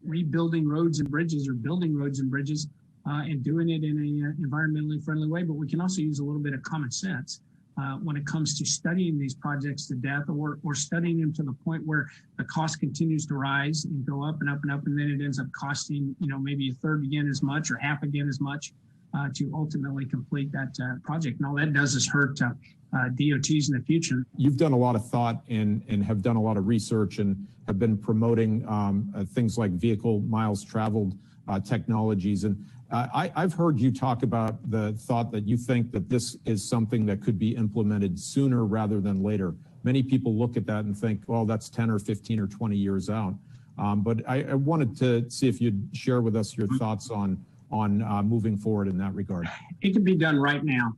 rebuilding roads and bridges or building roads and bridges and doing it in an environmentally friendly way. But we can also use a little bit of common sense when it comes to studying these projects to death or studying them to the point where the cost continues to rise and go up and up and up. And then it ends up costing, maybe a third again as much or half again as much to ultimately complete that project. And all that does is hurt DOTs in the future. You've done a lot of thought and have done a lot of research and have been promoting things like vehicle miles traveled technologies. And I've heard you talk about the thought that you think that this is something that could be implemented sooner rather than later. Many people look at that and think, well, that's 10 or 15 or 20 years out. But I wanted to see if you'd share with us your thoughts on moving forward in that regard. It can be done right now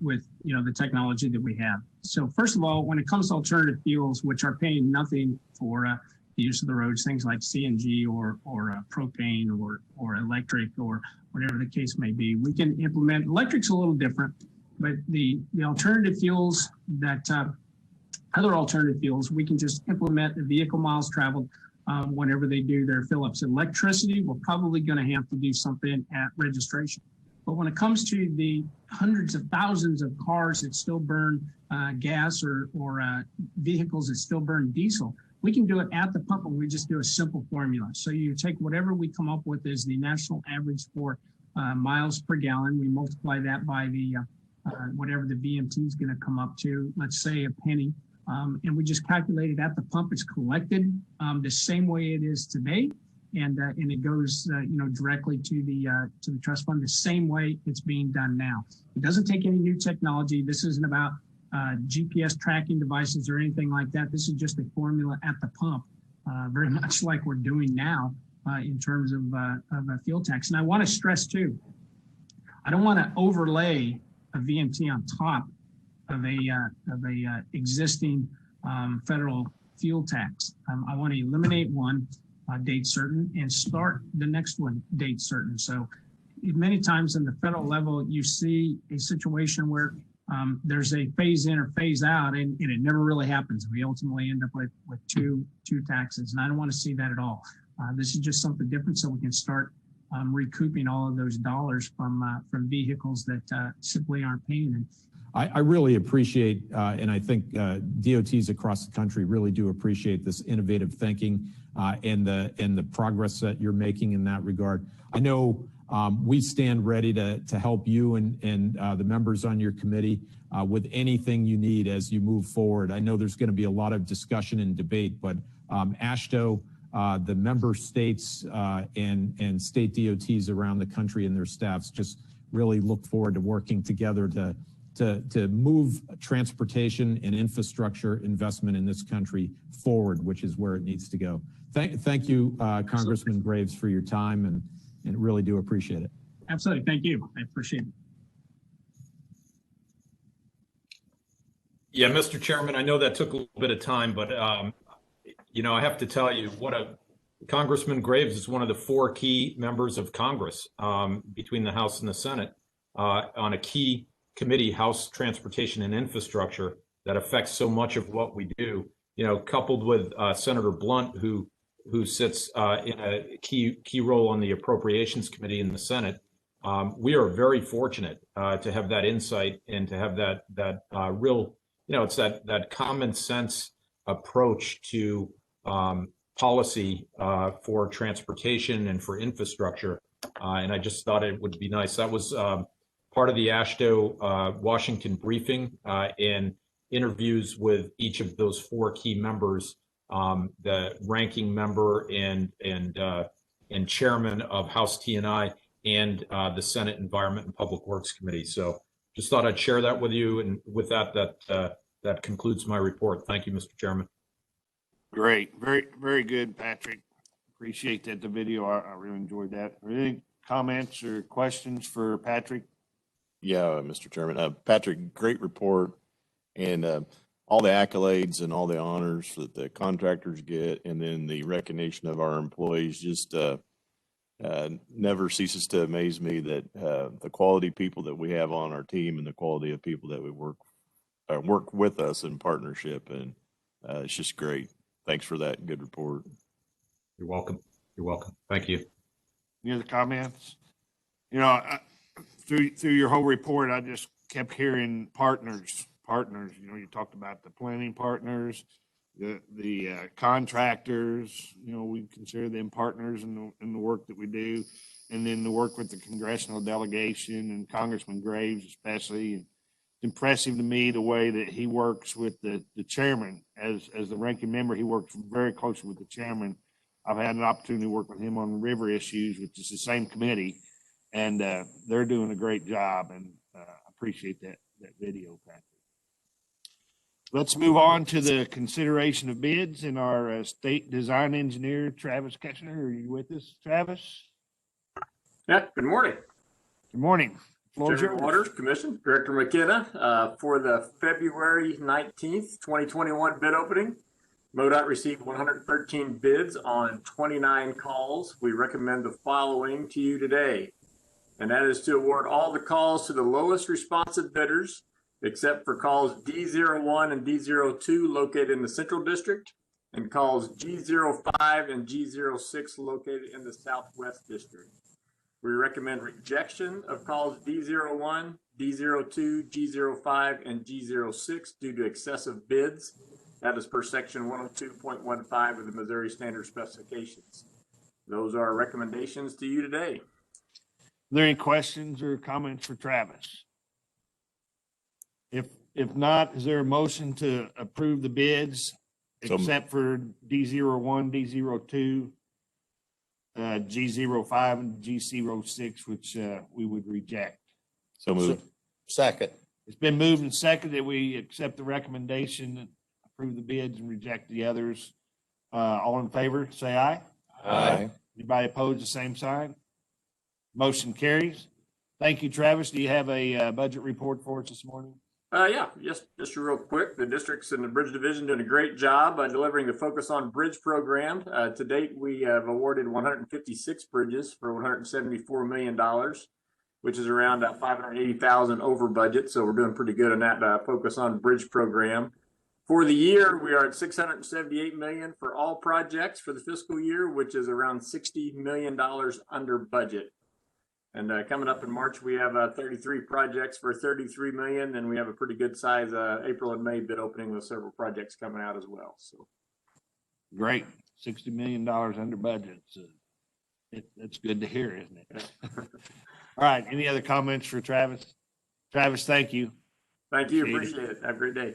with the technology that we have. So first of all, when it comes to alternative fuels, which are paying nothing for the use of the roads, things like CNG or propane or electric or whatever the case may be, we can implement. Electric's a little different, but the alternative fuels that other alternative fuels, we can just implement the vehicle miles traveled whenever they do their fill-ups. Electricity, we're probably going to have to do something at registration. But when it comes to the hundreds of thousands of cars that still burn gas or vehicles that still burn diesel, we can do it at the pump and we just do a simple formula. So you take whatever we come up with as the national average for miles per gallon, we multiply that by the whatever the VMT is going to come up to, let's say a penny. And we just calculate it at the pump. It's collected the same way it is today, and it goes directly to the trust fund the same way it's being done now. It doesn't take any new technology. This isn't about GPS tracking devices or anything like that. This is just a formula at the pump, very much like we're doing now in terms of a fuel tax. And I want to stress too, I don't want to overlay a VMT on top of a existing federal fuel tax. I want to eliminate one date certain and start the next one date certain. So many times in the federal level, you see a situation where there's a phase in or phase out, and it never really happens. We ultimately end up with two taxes, and I don't want to see that at all. This is just something different, so we can start recouping all of those dollars from vehicles that simply aren't paying. And I really appreciate, and I think DOTs across the country really do appreciate this innovative thinking and the progress that you're making in that regard. I know we stand ready to help you and the members on your committee with anything you need as you move forward. I know there's going to be a lot of discussion and debate, but AASHTO, the member states and state DOTs around the country and their staffs just really look forward to working together to move transportation and infrastructure investment in this country forward, which is where it needs to go. Thank you, Congressman Graves, for your time, and really do appreciate it. Absolutely. Thank you. I appreciate it. Yeah, Mr. Chairman, I know that took a little bit of time, but I have to tell you, Congressman Graves is one of the 4 key members of Congress between the House and the Senate on a key committee, House Transportation and Infrastructure, that affects so much of what we do. Coupled with Senator Blunt, who sits in a key role on the Appropriations Committee in the Senate. We are very fortunate to have that insight and to have that real, it's that common sense approach to policy for transportation and for infrastructure. And I just thought it would be nice. That was part of the AASHTO Washington briefing and interviews with each of those 4 key members, the ranking member and chairman of House T&I and the Senate Environment and Public Works Committee. So just thought I'd share that with you. And with that concludes my report. Thank you, Mr. Chairman. Great. Very, very good, Patrick. Appreciate that. The video, I really enjoyed that. Any comments or questions for Patrick? Yeah, Mr. Chairman. Patrick, great report. And all the accolades and all the honors that the contractors get, and then the recognition of our employees just never ceases to amaze me that the quality people that we have on our team and the quality of people that we work with us in partnership. And it's just great. Thanks for that good report. You're welcome. You're welcome. Thank you. Any other comments? You know, through your whole report, I just kept hearing partners. You know, you talked about the planning partners, the contractors. You know, we consider them partners in the work that we do, and then the work with the congressional delegation and Congressman Graves especially. And it's impressive to me the way that he works with the chairman as the ranking member. He works very closely with the chairman. I've had an opportunity to work with him on river issues, which is the same committee, and they're doing a great job, and I appreciate that video, Patrick. Let's move on to the consideration of bids, and our state design engineer, Travis Keshner. Are you with us, Travis? Yeah, good morning. Good morning. Chairman Waters, Commission, Director McKenna. For the February 19th, 2021 bid opening, Modot received 113 bids on 29 calls. We recommend the following to you today, and that is to award all the calls to the lowest responsive bidders, except for calls D01 and D02 located in the Central District, and calls G05 and G06 located in the Southwest District. We recommend rejection of calls D01, D02, G05, and G06 due to excessive bids. That is per section 102.15 of the Missouri Standard Specifications. Those are our recommendations to you today. Are there any questions or comments for Travis? If not, is there a motion to approve the bids except for D01, D02, G05, and G06, which we would reject? So moved. Second. It's been moved and seconded that we accept the recommendation and approve the bids and reject the others. All in favor, say aye. Aye. Anybody opposed, the same sign? Motion carries. Thank you, Travis. Do you have a budget report for us this morning? Yeah, just real quick. The districts and the Bridge Division doing a great job delivering the Focus on Bridge program. To date, we have awarded 156 bridges for $174 million, which is around $580,000 over budget. So we're doing pretty good on that Focus on Bridge program. For the year, we are at $678 million for all projects for the fiscal year, which is around $60 million under budget. And coming up in March, we have 33 projects for $33 million, and we have a pretty good size April and May bid opening with several projects coming out as well. So great, $60 million under budget. So that's good to hear, isn't it? All right. Any other comments for Travis? Travis, thank you. Thank you. Appreciate it. Have a great day.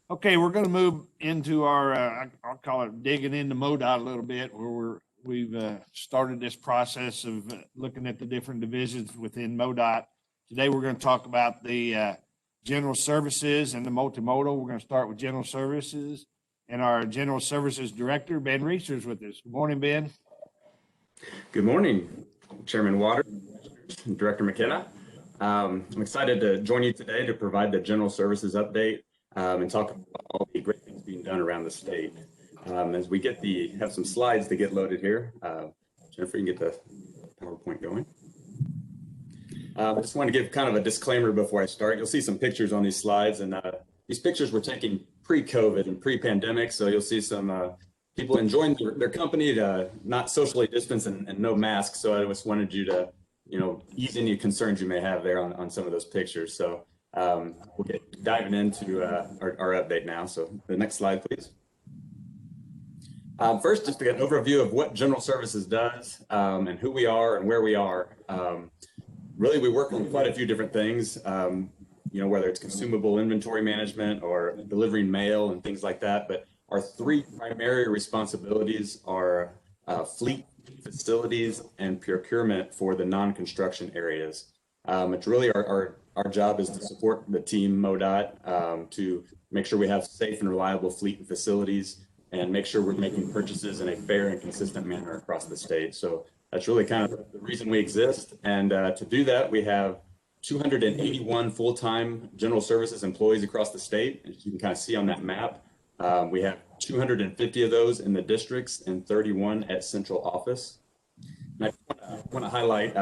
Okay, we're going to move into our I'll call it digging into Modot a little bit, where we've started this process of looking at the different divisions within Modot. Today, we're going to talk about the general services and the multimodal. We're going to start with general services, and our general services director, Ben Reeser, is with us. Good morning, Ben. Good morning, Chairman Waters, Director McKenna. I'm excited to join you today to provide the general services update and talk about all the great things being done around the state. As we have some slides to get loaded here. Jennifer, you can get the PowerPoint going. I just want to give kind of a disclaimer before I start. You'll see some pictures on these slides, and these pictures were taken pre-COVID and pre-pandemic. So you'll see some people enjoying their company, not socially distanced and no masks. So I just wanted you to, ease any concerns you may have there on some of those pictures. So we'll get diving into our update now. So the next slide, please. First, just to get an overview of what General Services does and who we are and where we are. Really, we work on quite a few different things, whether it's consumable inventory management or delivering mail and things like that. But our three primary responsibilities are fleet, facilities, and procurement for the non-construction areas. It's really our job is to support the team Modot to make sure we have safe and reliable fleet and facilities, and make sure we're making purchases in a fair and consistent manner across the state. So that's really kind of the reason we exist. And to do that, we have 281 full-time general services employees across the state. As you can kind of see on that map, we have 250 of those in the districts and 31 at central office. And I want to highlight,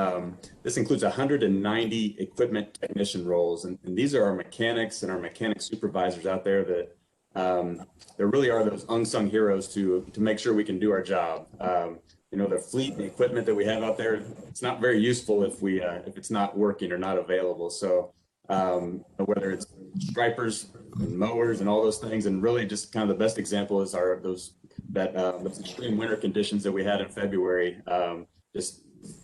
this includes 190 equipment technician roles. And these are our mechanics and our mechanic supervisors out there that there really are those unsung heroes to make sure we can do our job. You know, the fleet and equipment that we have out there, it's not very useful if it's not working or not available. So whether it's stripers and mowers and all those things, and really just kind of the best example is those extreme winter conditions that we had in February. Just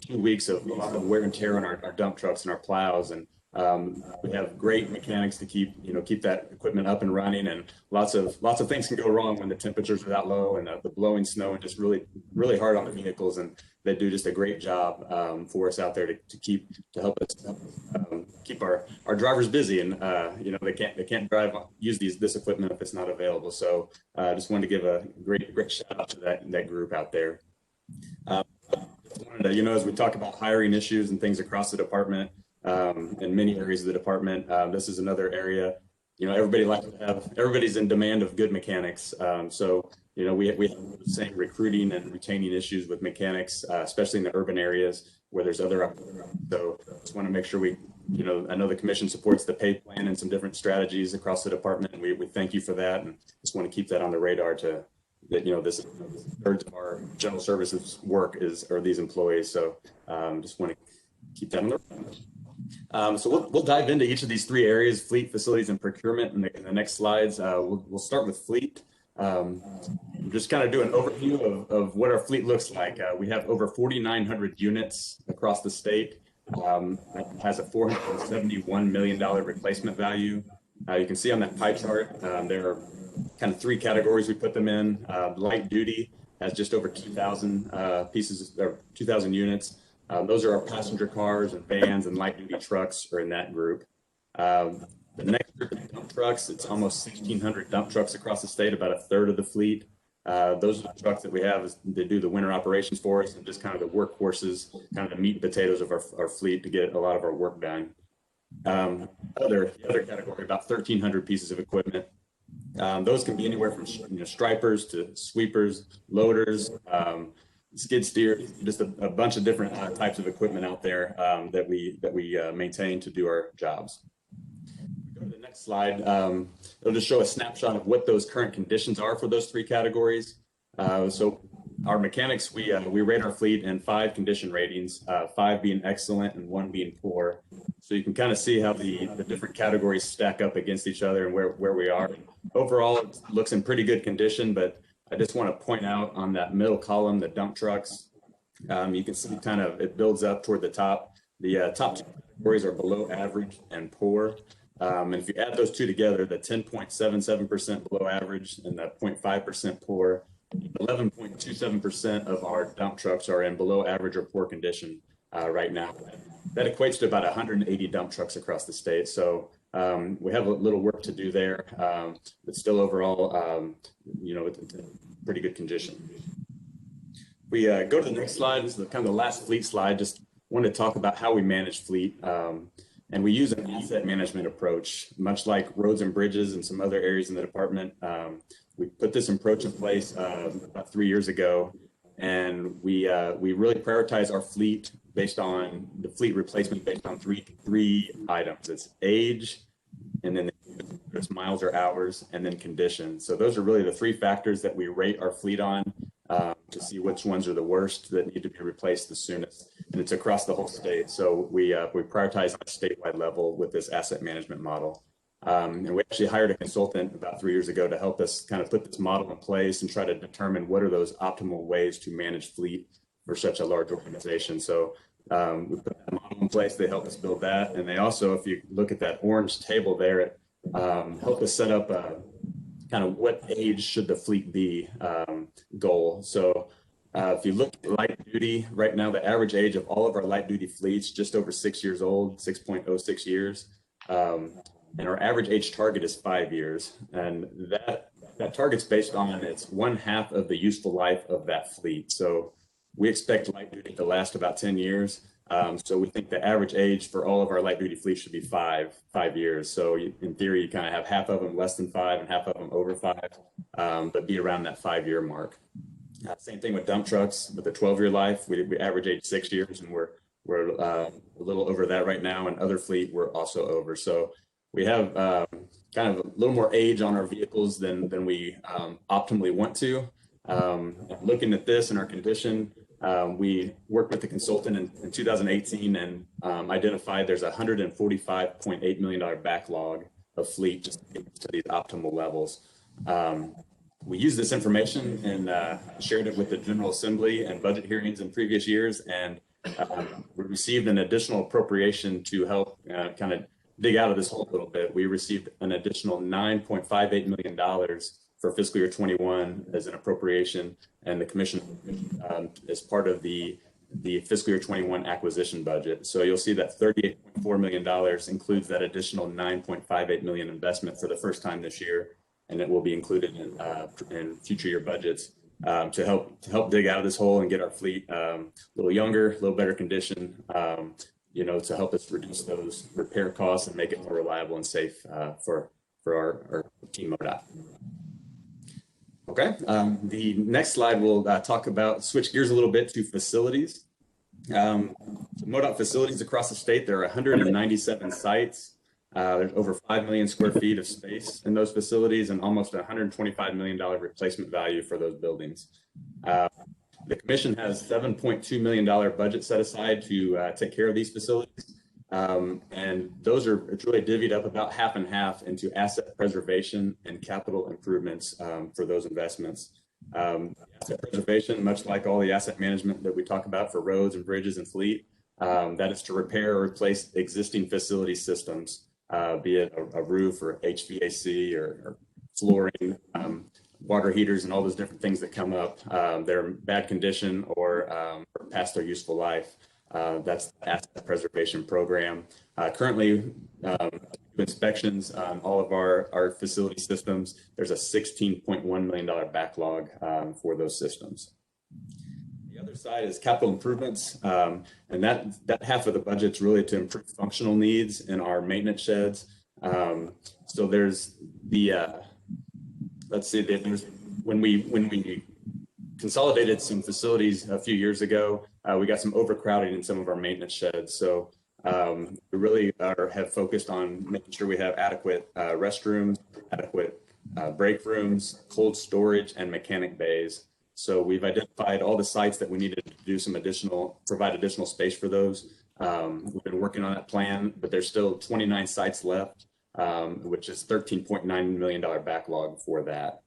2 weeks of a lot of wear and tear on our dump trucks and our plows, and we have great mechanics to keep that equipment up and running. And lots of things can go wrong when the temperatures are that low, and the blowing snow, and just really hard on the vehicles. And they do just a great job for us out there to help us keep our drivers busy. And they can't use this equipment if it's not available. So I just wanted to give a great shout out to that group out there. As we talk about hiring issues and things across the department, in many areas of the department, this is another area. Everybody's in demand of good mechanics. So we have the same recruiting and retaining issues with mechanics, especially in the urban areas where there's other. So just want to make sure I know the commission supports the pay plan and some different strategies across the department, and we thank you for that, and just want to keep that on the radar this third of our general services work are these employees. So just want to keep that on the radar. So we'll dive into each of these three areas: fleet, facilities, and procurement in the next slides. We'll start with fleet. Just kind of do an overview of what our fleet looks like. We have over 4,900 units across the state. It has a $471 million replacement value. You can see on that pie chart, there are kind of three categories we put them in. Light duty has just over 2,000 pieces or 2,000 units. Those are our passenger cars and vans, and light duty trucks are in that group. The next group is dump trucks. It's almost 1,600 dump trucks across the state, about a third of the fleet. Those are the trucks that we have that do the winter operations for us, and just kind of the workhorses, kind of the meat and potatoes of our fleet to get a lot of our work done. The other category, about 1,300 pieces of equipment. Those can be anywhere from stripers to sweepers, loaders, skid steers, just a bunch of different types of equipment out there that we maintain to do our jobs. Go to the next slide. It'll just show a snapshot of what those current conditions are for those three categories. So our mechanics, we rate our fleet in 5 condition ratings, 5 being excellent and 1 being poor. So you can kind of see how the different categories stack up against each other and where we are. Overall, it looks in pretty good condition, but I just want to point out on that middle column, the dump trucks, you can see kind of it builds up toward the top. The top 2 categories are below average and poor. And if you add those two together, the 10.77% below average and the 0.5% poor, 11.27% of our dump trucks are in below average or poor condition right now. That equates to about 180 dump trucks across the state. So we have a little work to do there, but still overall, it's in pretty good condition. We go to the next slide. This is kind of the last fleet slide. Just wanted to talk about how we manage fleet. And we use an asset management approach, much like roads and bridges and some other areas in the department. We put this approach in place about 3 years ago, and we really prioritize our fleet based on the fleet replacement based on three items. It's age, and then it's miles or hours, and then condition. So those are really the 3 factors that we rate our fleet on to see which ones are the worst that need to be replaced the soonest. And it's across the whole state. So we prioritize on a statewide level with this asset management model. And we actually hired a consultant about 3 years ago to help us kind of put this model in place and try to determine what are those optimal ways to manage fleet for such a large organization. So we put that model in place. They helped us build that. And they also, if you look at that orange table there, it helped us set up kind of what age should the fleet be goal. So if you look at light duty, right now, the average age of all of our light duty fleets, just over 6 years old, 6.06 years. And our average age target is 5 years. And that target's based on it's 1/2 of the useful life of that fleet. So we expect light duty to last about 10 years. So we think the average age for all of our light duty fleet should be five years. So in theory, you kind of have half of them less than 5 and half of them over 5, but be around that 5-year mark. Same thing with dump trucks with a 12-year life. We average age 6 years, and we're a little over that right now. And other fleet, we're also over. So we have kind of a little more age on our vehicles than we optimally want to. Looking at this and our condition, we worked with the consultant in 2018 and identified there's a $145.8 million backlog of fleet just to get to these optimal levels. We used this information and shared it with the General Assembly and budget hearings in previous years, and we received an additional appropriation to help kind of dig out of this hole a little bit. We received an additional $9.58 million for fiscal year 21 as an appropriation, and the commission as part of the fiscal year 21 acquisition budget. So you'll see that $38.4 million includes that additional $9.58 million investment for the first time this year, and it will be included in future year budgets to help dig out of this hole and get our fleet a little younger, a little better condition, to help us reduce those repair costs and make it more reliable and safe for our team Modot. Okay, the next slide will switch gears a little bit to facilities. Modot facilities across the state, there are 197 sites. There's over 5 million square feet of space in those facilities and almost $125 million replacement value for those buildings. The commission has $7.2 million budget set aside to take care of these facilities. And those it's really divvied up about half and half into asset preservation and capital improvements for those investments. Asset preservation, much like all the asset management that we talk about for roads and bridges and fleet, that is to repair or replace existing facility systems, be it a roof or HVAC or flooring, water heaters, and all those different things that come up. They're in bad condition or past their useful life. That's the asset preservation program. Currently, inspections on all of our facility systems, there's a $16.1 million backlog for those systems. The other side is capital improvements, and that half of the budget's really to improve functional needs in our maintenance sheds. So there's when we consolidated some facilities a few years ago, we got some overcrowding in some of our maintenance sheds. So we really have focused on making sure we have adequate restrooms, adequate break rooms, cold storage, and mechanic bays. So we've identified all the sites that we needed to do provide additional space for those. We've been working on that plan, but there's still 29 sites left, which is $13.9 million backlog for that.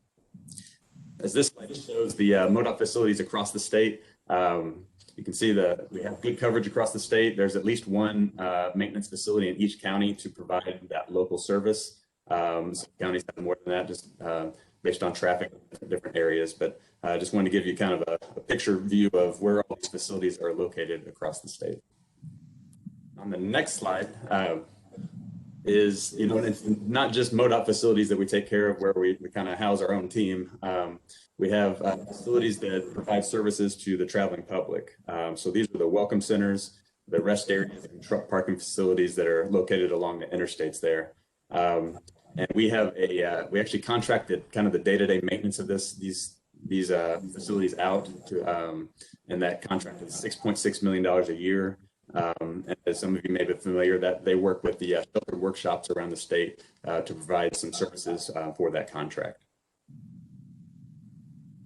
As this slide shows the Modot facilities across the state, you can see that we have good coverage across the state. There's at least one maintenance facility in each county to provide that local service. Some counties have more than that, just based on traffic in different areas. But I just wanted to give you kind of a picture view of where all these facilities are located across the state. On the next slide is, it's not just Modot facilities that we take care of where we kind of house our own team. We have facilities that provide services to the traveling public. So these are the welcome centers, the rest areas, and truck parking facilities that are located along the interstates there. And we have we actually contracted kind of the day-to-day maintenance of these facilities out to, and that contract is $6.6 million a year. And as some of you may be familiar, that they work with the shelter workshops around the state to provide some services for that contract.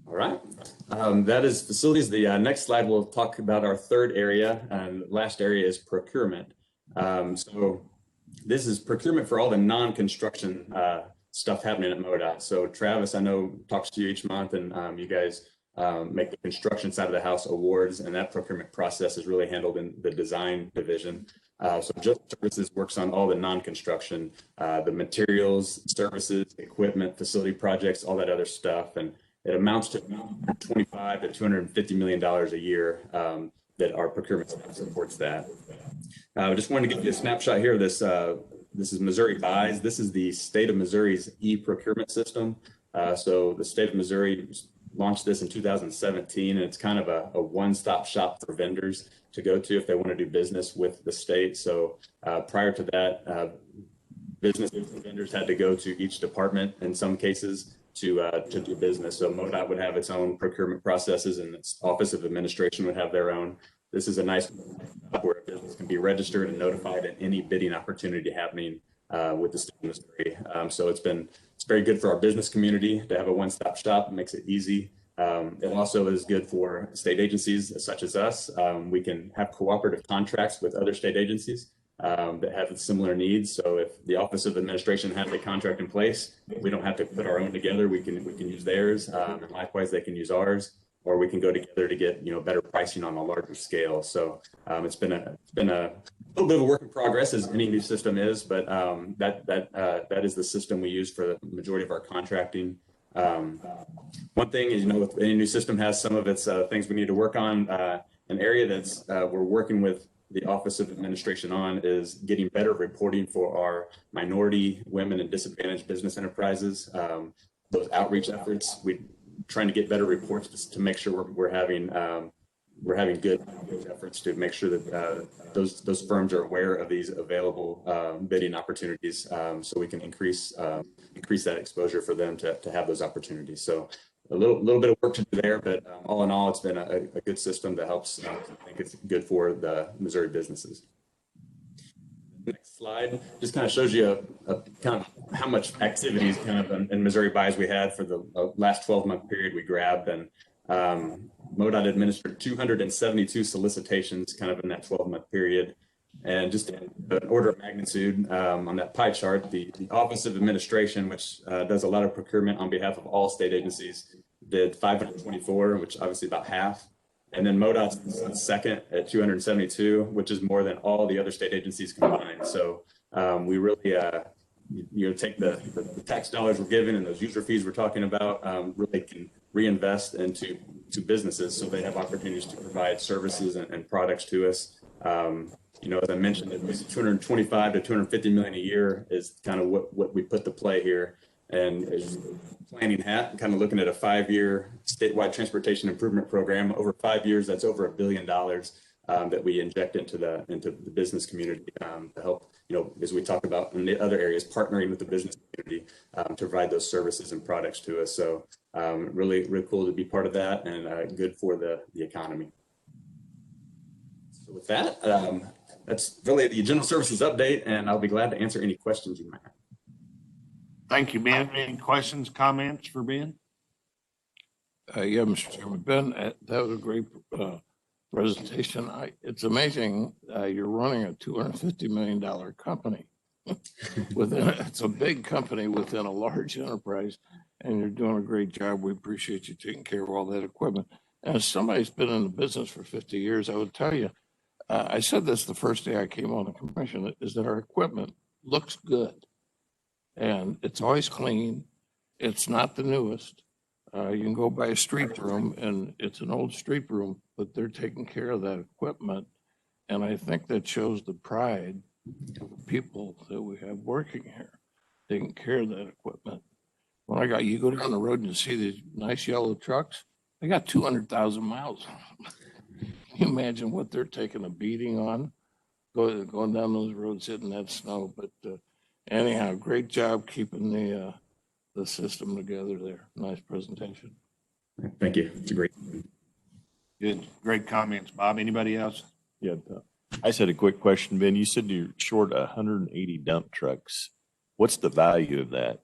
All right, that is facilities. The next slide will talk about our third area, and last area is procurement. So this is procurement for all the non-construction stuff happening at Modot. So Travis, I know, talks to you each month, and you guys make the construction side of the house awards, and that procurement process is really handled in the design division. So Just Services works on all the non-construction, the materials, services, equipment, facility projects, all that other stuff, and it amounts to $25 to $250 million a year that our procurement staff supports that. I just wanted to give you a snapshot here of this. This is Missouri Buys. This is the state of Missouri's e-procurement system. So the state of Missouri launched this in 2017, and it's kind of a one-stop shop for vendors to go to if they want to do business with the state. So prior to that, business vendors had to go to each department in some cases to do business. So Modot would have its own procurement processes, and its Office of Administration would have their own. This is a nice where a business can be registered and notified at any bidding opportunity happening with the state of Missouri. So it's very good for our business community to have a one-stop shop. It makes it easy. It also is good for state agencies such as us. We can have cooperative contracts with other state agencies that have similar needs. So if the Office of Administration has a contract in place, we don't have to put our own together. We can use theirs, and likewise they can use ours, or we can go together to get better pricing on a larger scale. So it's been a little bit of a work in progress, as any new system is, but that is the system we use for the majority of our contracting. One thing is, with any new system has some of its things we need to work on. An area that's we're working with the Office of Administration on is getting better reporting for our minority, women, and disadvantaged business enterprises. Those outreach efforts, we're trying to get better reports to make sure we're having good efforts to make sure that those firms are aware of these available bidding opportunities, so we can increase that exposure for them to have those opportunities. So a little bit of work to do there, but all in all, it's been a good system that helps. I think it's good for the Missouri businesses. Next slide just kind of shows you a kind of how much activities kind of in Missouri buys we had for the last 12-month period we grabbed, and Modot administered 272 solicitations kind of in that 12-month period. And just an order of magnitude on that pie chart, the Office of Administration, which does a lot of procurement on behalf of all state agencies, did 524, which obviously about half. And then Modot's second at 272, which is more than all the other state agencies combined. So we really, take the tax dollars we're given and those user fees we're talking about, really can reinvest into businesses so they have opportunities to provide services and products to us. As I mentioned, at least 225 to 250 million a year is kind of what we put to play here. And as planning hat, kind of looking at a 5-year statewide transportation improvement program, over 5 years, that's over $1 billion that we inject into the business community to help, as we talk about in the other areas, partnering with the business community to provide those services and products to us. So really, really cool to be part of that, and good for the economy. So with that, that's really the general services update, and I'll be glad to answer any questions you might have. Thank you, Ben. Any questions, comments for Ben? Yeah, Mr. Chairman, Ben, that was a great presentation. It's amazing you're running a $250 million company. It's a big company within a large enterprise, and you're doing a great job. We appreciate you taking care of all that equipment. And as somebody who's been in the business for 50 years, I would tell you, I said this the first day I came on the commission, is that our equipment looks good. And it's always clean. It's not the newest. You can go buy a street broom, and it's an old street broom, but they're taking care of that equipment. And I think that shows the pride of the people that we have working here, taking care of that equipment. When you go down the road and you see these nice yellow trucks, they got 200,000 miles on them. Can you imagine what they're taking a beating on, going down those roads, hitting that snow? But anyhow, great job keeping the system together there. Nice presentation. Thank you. It's great. Good. Great comments, Bob. Anybody else? Yeah. I just had a quick question, Ben. You said you're short 180 dump trucks. What's the value of that?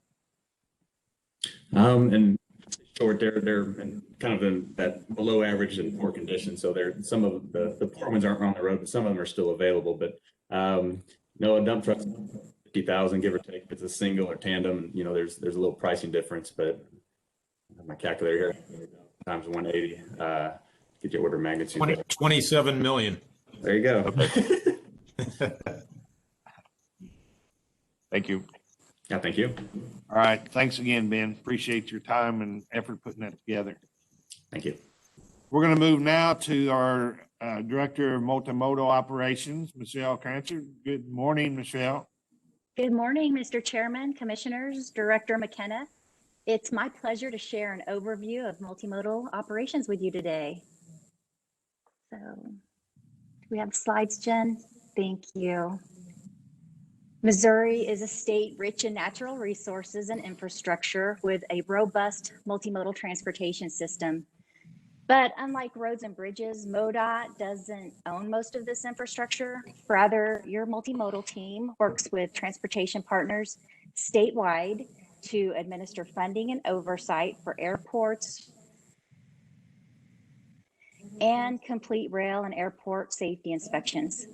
And short, they're kind of in that below average and poor condition. So some of the poor ones aren't on the road, but some of them are still available. But a dump truck's 50,000, give or take. If it's a single or tandem, there's a little pricing difference. But I have my calculator here times 180. Get your order of magnitude. 27 million. There you go. Okay. Thank you. Yeah, thank you. All right. Thanks again, Ben. Appreciate your time and effort putting that together. Thank you. We're going to move now to our Director of Multimodal Operations, Michelle Crancher. Good morning, Michelle. Good morning, Mr. Chairman, Commissioners, Director McKenna. It's my pleasure to share an overview of multimodal operations with you today. So, do we have slides, Jen? Thank you. Missouri is a state rich in natural resources and infrastructure with a robust multimodal transportation system. But unlike roads and bridges, Modot doesn't own most of this infrastructure. Rather, your multimodal team works with transportation partners statewide to administer funding and oversight for airports and complete rail and airport safety inspections.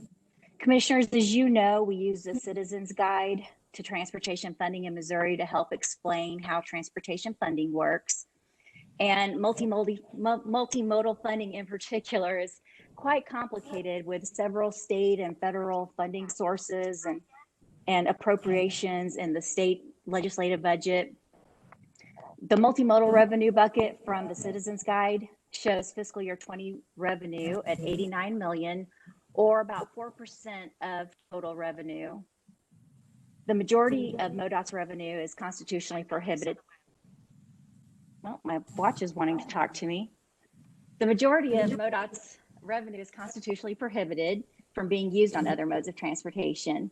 Commissioners, as you know, we use the Citizens Guide to Transportation Funding in Missouri to help explain how transportation funding works. And multimodal funding in particular is quite complicated with several state and federal funding sources and appropriations in the state legislative budget. The multimodal revenue bucket from the Citizens Guide shows fiscal year 20 revenue at 89 million, or about 4% of total revenue. The majority of MoDOT's revenue is constitutionally prohibited. Well, my watch is wanting to talk to me. The majority of MoDOT's revenue is constitutionally prohibited from being used on other modes of transportation.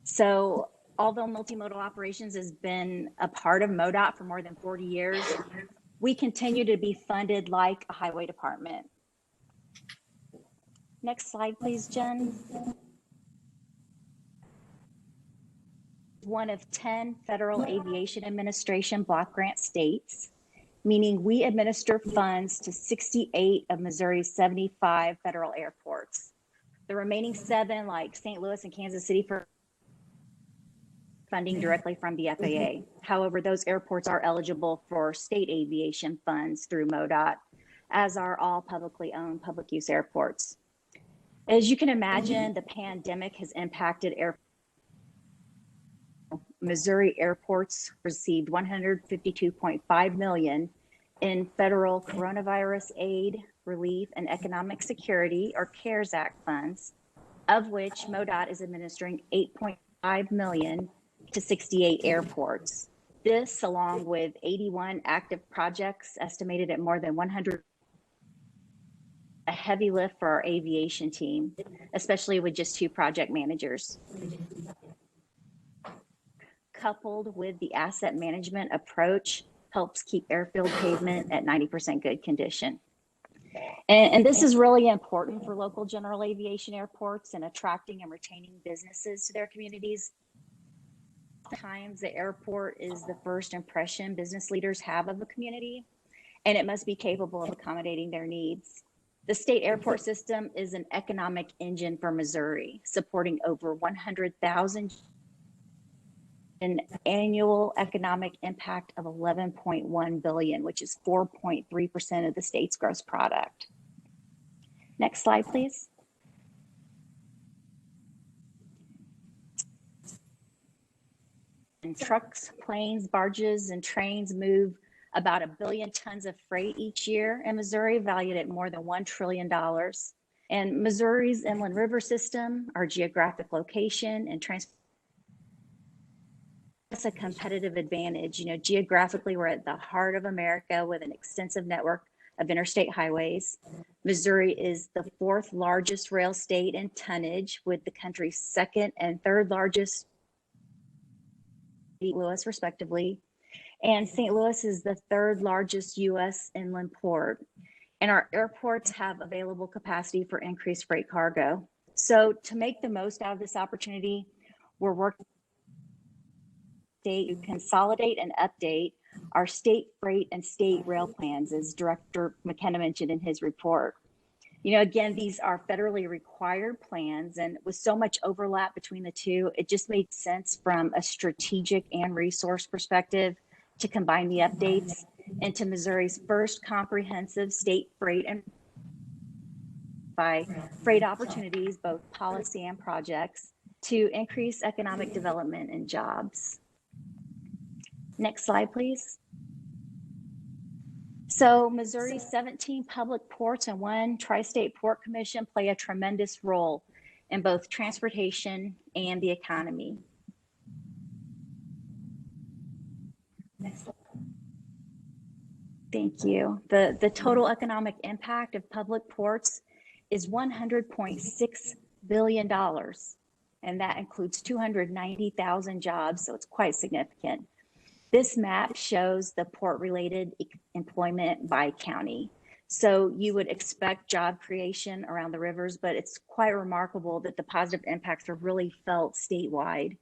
So although multimodal operations has been a part of MoDOT for more than 40 years, we continue to be funded like a highway department. Next slide, please, Jen. One of 10 Federal Aviation Administration block grant states, meaning we administer funds to 68 of Missouri's 75 federal airports. The remaining 7, like St. Louis and Kansas City, for funding directly from the FAA. However, those airports are eligible for state aviation funds through MoDOT, as are all publicly owned public use airports. As you can imagine, the pandemic has impacted Missouri airports received $152.5 million in federal coronavirus aid, relief, and economic security, or CARES Act funds, of which MoDOT is administering $8.5 million to 68 airports. This, along with 81 active projects estimated at more than 100, a heavy lift for our aviation team, especially with just 2 project managers. Coupled with the asset management approach, helps keep airfield pavement at 90% good condition. And this is really important for local general aviation airports and attracting and retaining businesses to their communities. Sometimes the airport is the first impression business leaders have of a community, and it must be capable of accommodating their needs. The state airport system is an economic engine for Missouri, supporting over 100,000 an annual economic impact of 11.1 billion, which is 4.3% of the state's gross product. Next slide, please. And trucks, planes, barges, and trains move about 1 billion tons of freight each year in Missouri, valued at more than $1 trillion. And Missouri's inland river system, our geographic location, and transport, that's a competitive advantage. You know, geographically, we're at the heart of America with an extensive network of interstate highways. Missouri is the 4th largest rail state in tonnage, with the country's 2nd and 3rd largest, St. Louis, respectively. And St. Louis is the 3rd largest U.S. inland port. And our airports have available capacity for increased freight cargo. So to make the most out of this opportunity, we're working to consolidate and update our state freight and state rail plans, as Director McKenna mentioned in his report. You know, again, these are federally required plans, and with so much overlap between the two, it just made sense from a strategic and resource perspective to combine the updates into Missouri's first comprehensive state freight and by freight opportunities, both policy and projects, to increase economic development and jobs. Next slide, please. So Missouri's 17 public ports and 1 tri-state port commission play a tremendous role in both transportation and the economy. Next slide. Thank you. The total economic impact of public ports is $100.6 billion. And that includes 290,000 jobs, so it's quite significant. This map shows the port-related employment by county. So you would expect job creation around the rivers, but it's quite remarkable that the positive impacts are really felt statewide.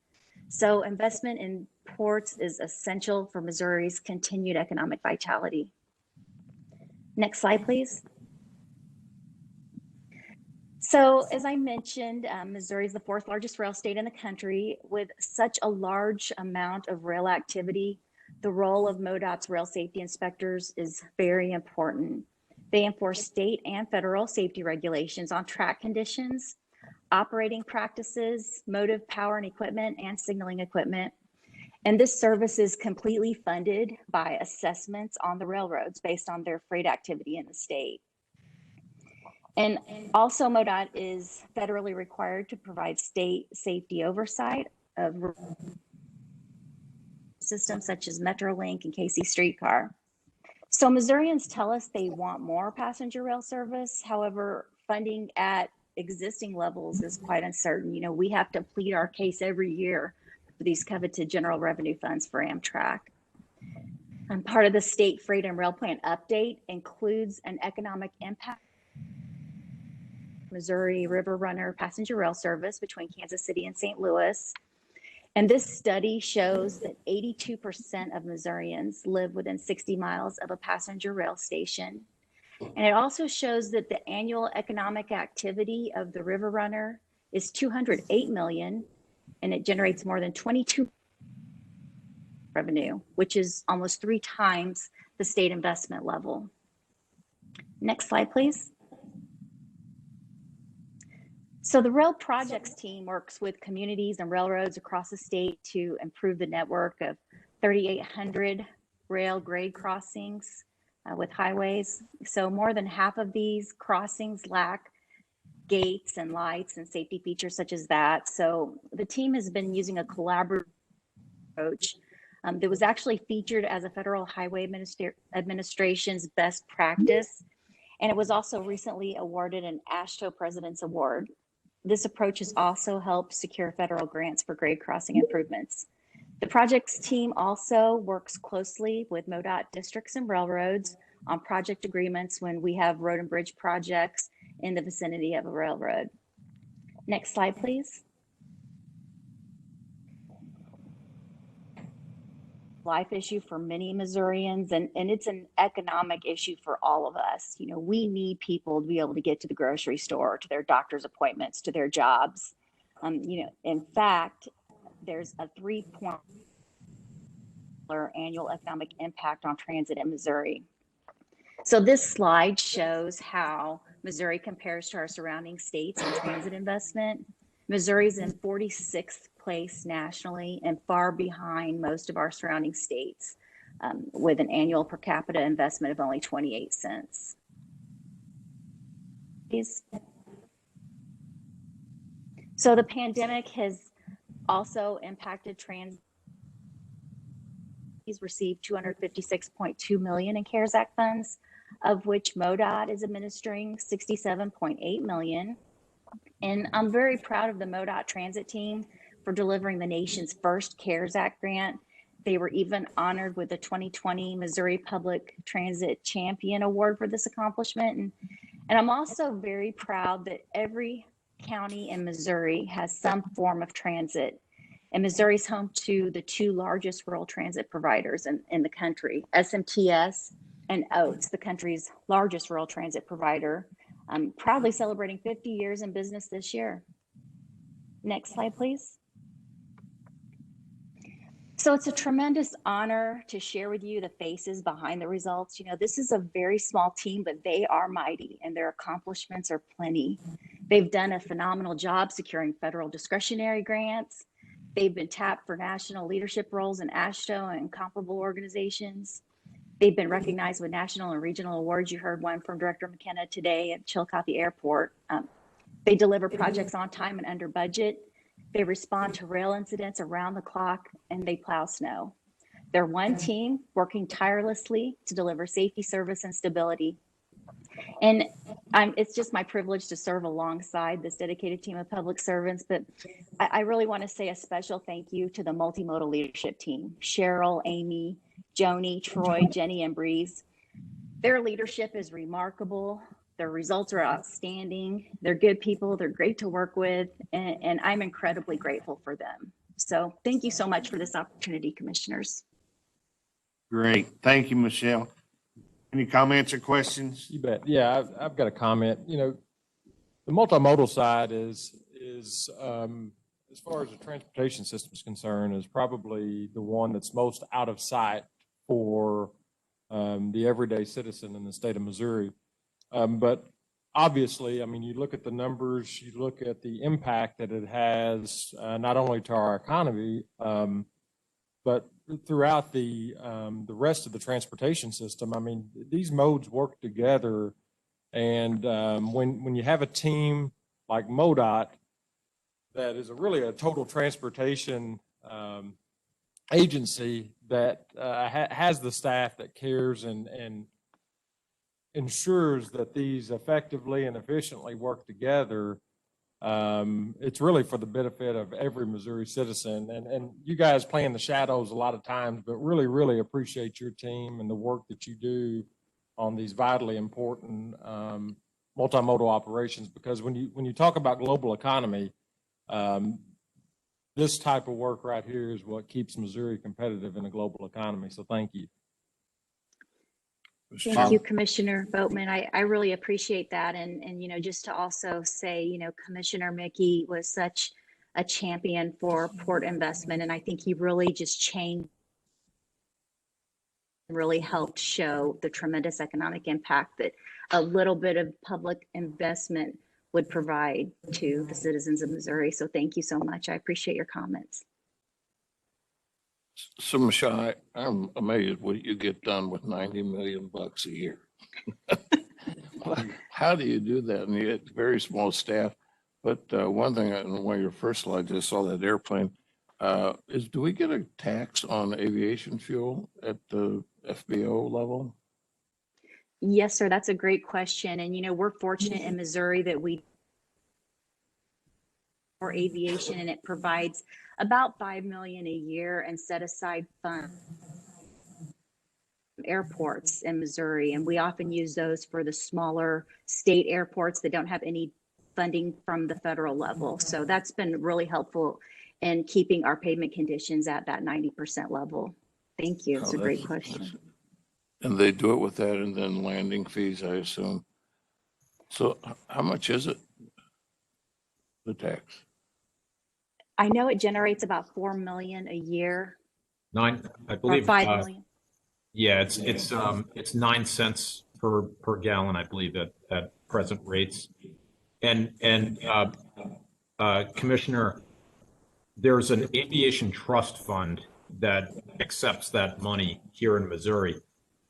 So investment in ports is essential for Missouri's continued economic vitality. Next slide, please. So as I mentioned, Missouri is the fourth largest rail state in the country. With such a large amount of rail activity, the role of MoDOT's rail safety inspectors is very important. They enforce state and federal safety regulations on track conditions, operating practices, motive power and equipment, and signaling equipment. And this service is completely funded by assessments on the railroads based on their freight activity in the state. And also MoDOT is federally required to provide state safety oversight of systems such as Metrolink and KC Streetcar. So Missourians tell us they want more passenger rail service. However, funding at existing levels is quite uncertain. You know, we have to plead our case every year for these coveted general revenue funds for Amtrak. And part of the state freight and rail plan update includes an economic impact Missouri River Runner passenger rail service between Kansas City and St. Louis. And this study shows that 82% of Missourians live within 60 miles of a passenger rail station. And it also shows that the annual economic activity of the River Runner is 208 million, and it generates more than 22 revenue, which is almost 3 times the state investment level. Next slide, please. So the rail projects team works with communities and railroads across the state to improve the network of 3,800 rail grade crossings with highways. So more than half of these crossings lack gates and lights and safety features such as that. So the team has been using a collaborative approach that was actually featured as a Federal Highway Administration's best practice. And it was also recently awarded an AASHTO President's Award. This approach has also helped secure federal grants for grade crossing improvements. The projects team also works closely with MoDOT districts and railroads on project agreements when we have road and bridge projects in the vicinity of a railroad. Next slide, please. Life issue for many Missourians, and it's an economic issue for all of us. You know, we need people to be able to get to the grocery store, to their doctor's appointments, to their jobs. You know, in fact, there's a $3 annual economic impact on transit in Missouri. So this slide shows how Missouri compares to our surrounding states in transit investment. Missouri's in 46th place nationally and far behind most of our surrounding states with an annual per capita investment of only 28 cents. So the pandemic has also impacted transit. He's received $256.2 million in CARES Act funds, of which MoDOT is administering $67.8 million. And I'm very proud of the MoDOT transit team for delivering the nation's first CARES Act grant. They were even honored with the 2020 Missouri Public Transit Champion Award for this accomplishment. And I'm also very proud that every county in Missouri has some form of transit. And Missouri is home to the 2 largest rural transit providers in the country, SMTS and OATS, the country's largest rural transit provider. I'm proudly celebrating 50 years in business this year. Next slide, please. So it's a tremendous honor to share with you the faces behind the results. You know, this is a very small team, but they are mighty and their accomplishments are plenty. They've done a phenomenal job securing federal discretionary grants. They've been tapped for national leadership roles in AASHTO and comparable organizations. They've been recognized with national and regional awards. You heard one from Director McKenna today at Chillicothe Airport. They deliver projects on time and under budget. They respond to rail incidents around the clock, and they plow snow. They're one team working tirelessly to deliver safety, service, and stability. And it's just my privilege to serve alongside this dedicated team of public servants. But I really want to say a special thank you to the multimodal leadership team, Cheryl, Amy, Joni, Troy, Jenny, and Breeze. Their leadership is remarkable. Their results are outstanding. They're good people. They're great to work with. And I'm incredibly grateful for them. So thank you so much for this opportunity, commissioners. Great. Thank you, Michelle. Any comments or questions? You bet. Yeah, I've got a comment. You know, the multimodal side is as far as the transportation system is concerned, is probably the one that's most out of sight for the everyday citizen in the state of Missouri. But obviously, I mean, you look at the numbers, you look at the impact that it has, not only to our economy, but throughout the rest of the transportation system. I mean, these modes work together, and when you have a team like Modot that is really a total transportation agency that has the staff that cares and ensures that these effectively and efficiently work together, it's really for the benefit of every Missouri citizen. And you guys play in the shadows a lot of times, but really, really appreciate your team and the work that you do on these vitally important multimodal operations. Because when you talk about global economy, this type of work right here is what keeps Missouri competitive in a global economy. So thank you. Thank you, Commissioner Boatman. I really appreciate that. And, you know, just to also say, you know, Commissioner Mickey was such a champion for port investment. And I think he really just changed, really helped show the tremendous economic impact that a little bit of public investment would provide to the citizens of Missouri. So thank you so much. I appreciate your comments. So Michelle, I'm amazed what you get done with $90 million a year. How do you do that? And you get very small staff. But one thing, in one of your first slides, I saw that airplane. Do we get a tax on aviation fuel at the FBO level? Yes, sir. That's a great question. And, you know, we're fortunate in Missouri that we for aviation, and it provides about $5 million a year and set aside funds airports in Missouri. And we often use those for the smaller state airports that don't have any funding from the federal level. So that's been really helpful in keeping our payment conditions at that 90% level. Thank you. It's a great question. And they do it with that and then landing fees, I assume. So how much is it, the tax? I know it generates about $4 million a year. I believe. Or $5 million. Yeah, it's 9 cents per gallon, I believe, at present rates. And Commissioner, there's an aviation trust fund that accepts that money here in Missouri.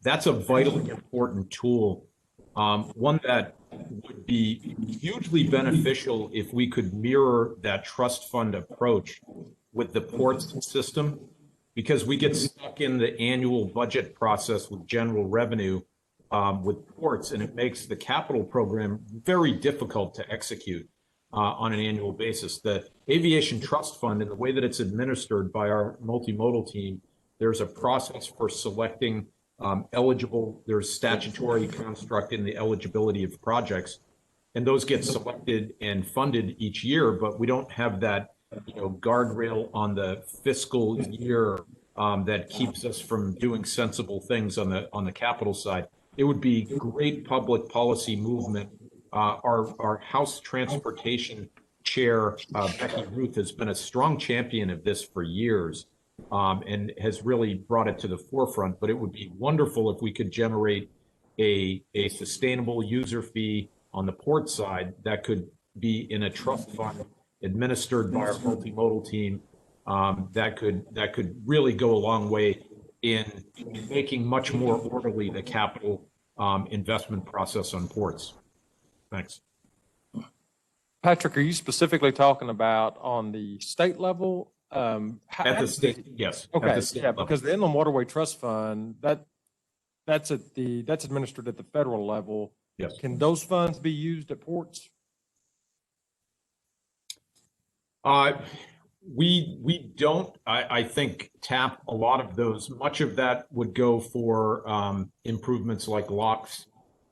That's a vitally important tool, one that would be hugely beneficial if we could mirror that trust fund approach with the ports system, because we get stuck in the annual budget process with general revenue with ports, and it makes the capital program very difficult to execute on an annual basis. The Aviation Trust Fund, and the way that it's administered by our multimodal team, there's a process for selecting there's statutory construct in the eligibility of projects, and those get selected and funded each year, but we don't have that guardrail on the fiscal year that keeps us from doing sensible things on the capital side. It would be great public policy movement. Our House Transportation Chair, Becky Ruth, has been a strong champion of this for years. And has really brought it to the forefront. But it would be wonderful if we could generate a sustainable user fee on the port side that could be in a trust fund administered by our multimodal team. That could really go a long way in making much more orderly the capital investment process on ports. Thanks. Patrick, are you specifically talking about on the state level At the state, yes. at Okay, the state yeah, level. because the Inland Waterway Trust Fund, that's administered at the federal level. Yes. Can those funds be used at ports? We don't, I think, tap a lot of those. Much of that would go for improvements like locks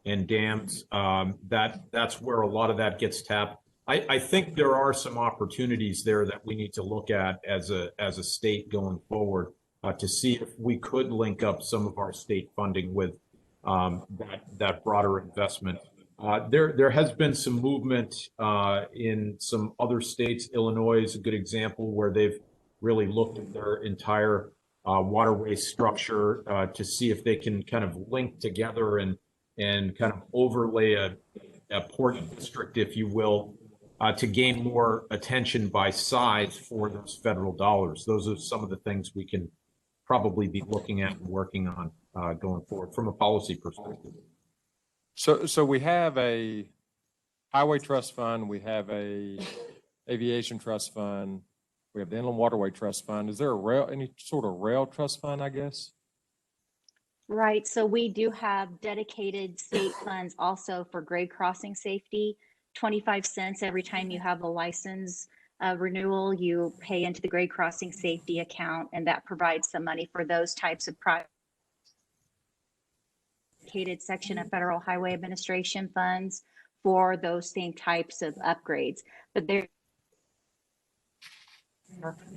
and dams. That's where a lot of that gets tapped. I think there are some opportunities there that we need to look at as a state going forward to see if we could link up some of our state funding with that broader investment. There has been some movement in some other states. Illinois is a good example where they've really looked at their entire waterway structure to see if they can kind of link together and kind of overlay a port district, if you will, to gain more attention by size for those federal dollars. Those are some of the things we can probably be looking at and working on going forward from a policy perspective. So we have a highway trust fund, we have a aviation trust fund, we have the inland waterway trust fund. Is there any sort of rail trust fund, I guess? Right, so we do have dedicated state funds also for grade crossing safety. 25 cents every time you have a license renewal, you pay into the grade crossing safety account, and that provides some money for those types of dedicated section of Federal Highway Administration funds for those same types of upgrades. But there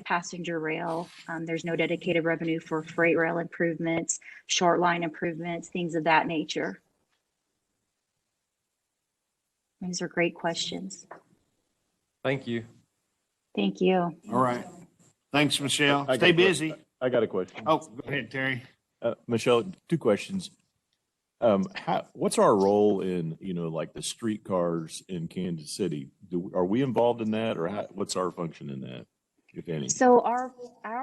passenger rail, there's no dedicated revenue for freight rail improvements, short line improvements, things of that nature. These are great questions. Thank you. Thank you. All right. Thanks, Michelle. I got Stay a que- busy. I got a question. Oh, go ahead, Terry. Michelle, two questions. What's our role in, like the streetcars in Kansas City? Are we involved in that, or what's our function in that, if any? So our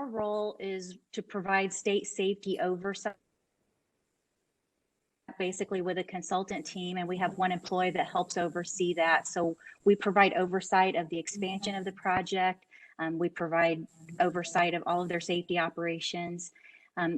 role is to provide state safety oversight, basically with a consultant team, and we have one employee that helps oversee that. So we provide oversight of the expansion of the project. We provide oversight of all of their safety operations.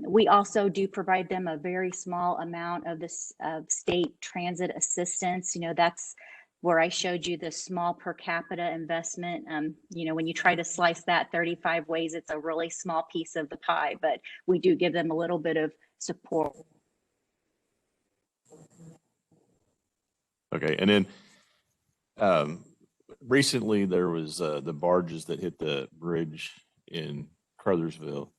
We also do provide them a very small amount of this state transit assistance. That's where I showed you the small per capita investment. When you try to slice that 35 ways, it's a really small piece of the pie, but we do give them a little bit of support. Okay, and then recently there was the barges that hit the bridge in Crothersville,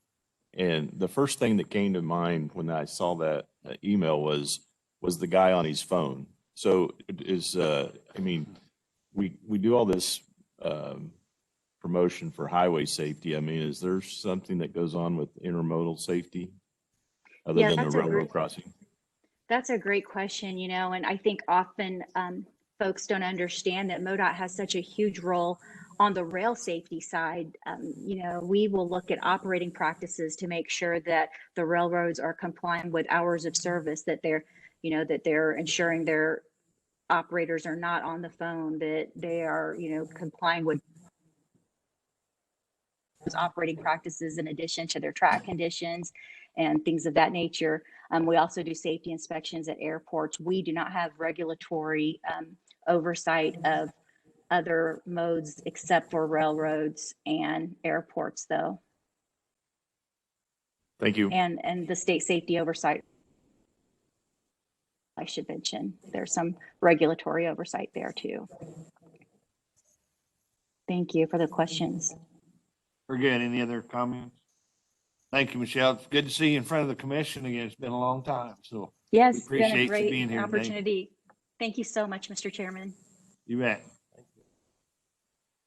and the first thing that came to mind when I saw that email was the guy on his phone. So we do all this promotion for highway safety. Is there something that goes on with intermodal safety other than the railroad crossing? That's a great question, and I think often folks don't understand that Modot has such a huge role on the rail safety side. We will look at operating practices to make sure that the railroads are complying with hours of service, that they're ensuring their operators are not on the phone, that they are, complying with those operating practices in addition to their track conditions and things of that nature. We also do safety inspections at airports. We do not have regulatory oversight of other modes except for railroads and airports, though. Thank you. And the state safety oversight, I should mention, there's some regulatory oversight there too. Thank you for the questions. We're good. Any other comments? Thank you, Michelle. It's good to see you in front of the commission again. It's been a long time, so Yes, we appreciate it's been a you being great here today. opportunity. Thank you so much, Mr. Chairman. You bet.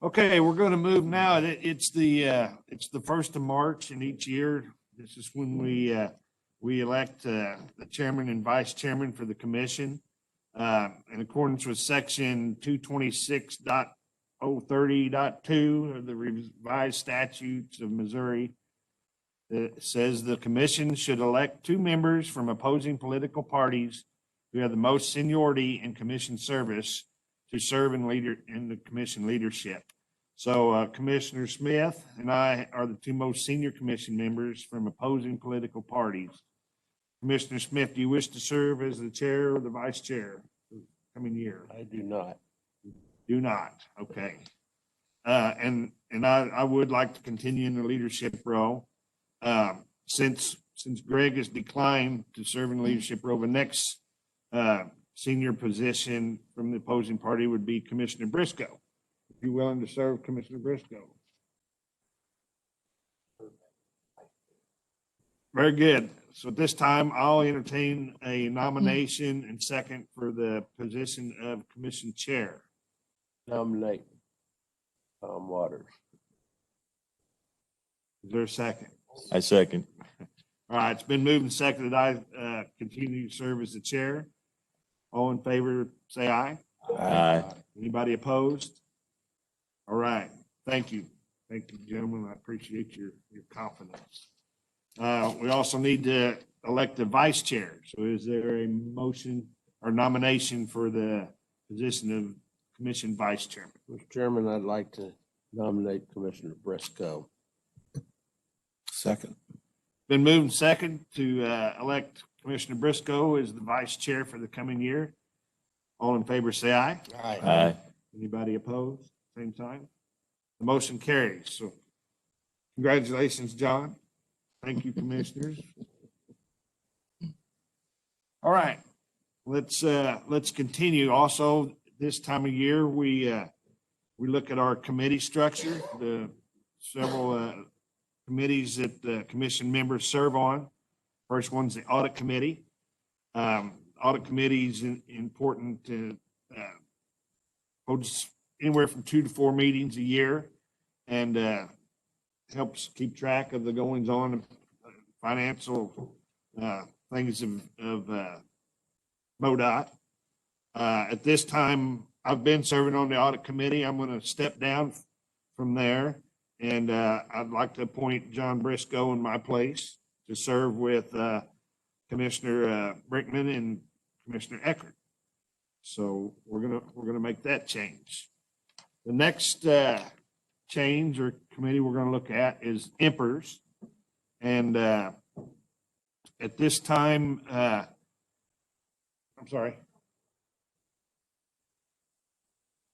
Okay, we're going to move now. It's the 1st of March, and each year this is when we elect the chairman and vice chairman for the commission. In accordance with section 226.030.2 of the revised statutes of Missouri, it says the commission should elect 2 members from opposing political parties who have the most seniority in commission service to serve in the commission leadership. So Commissioner Smith and I are the two most senior commission members from opposing political parties. Commissioner Smith, do you wish to serve as the chair or the vice chair for the coming year? I do not. Do not, okay. And I would like to continue in the leadership role. Since Greg has declined to serve in the leadership role, the next senior position from the opposing party would be Commissioner Briscoe. If you're willing to serve, Commissioner Briscoe. Very good. So at this time, I'll entertain a nomination and second for the position of commission chair. Nominate Tom Waters. Is there a second? I second. All right, it's been moved and seconded. I continue to serve as the chair. All in favor, say aye. Aye. Anybody opposed? All right, thank you. Thank you, gentlemen. I appreciate your confidence. We also need to elect the vice chair. So is there a motion or nomination for the position of commission vice chairman? Mr. Chairman, I'd like to nominate Commissioner Briscoe. Second. Been moved and second to elect Commissioner Briscoe as the vice chair for the coming year. All in favor, say aye. Aye. Anybody opposed? Same sign. The motion carries. So congratulations, John. Thank you, commissioners. All right, let's continue. Also, this time of year, we look at our committee structure, the several committees that the commission members serve on. First one's the Audit Committee. Audit Committee is important to holds anywhere from 2 to 4 meetings a year and helps keep track of the goings on, financial things of Modot. At this time, I've been serving on the Audit Committee. I'm going to step down from there, and I'd like to appoint John Briscoe in my place to serve with Commissioner Brinkman and Commissioner Eckert. So we're gonna make that change. The next change or committee we're gonna look at is IMPERS. And at this time, I'm sorry.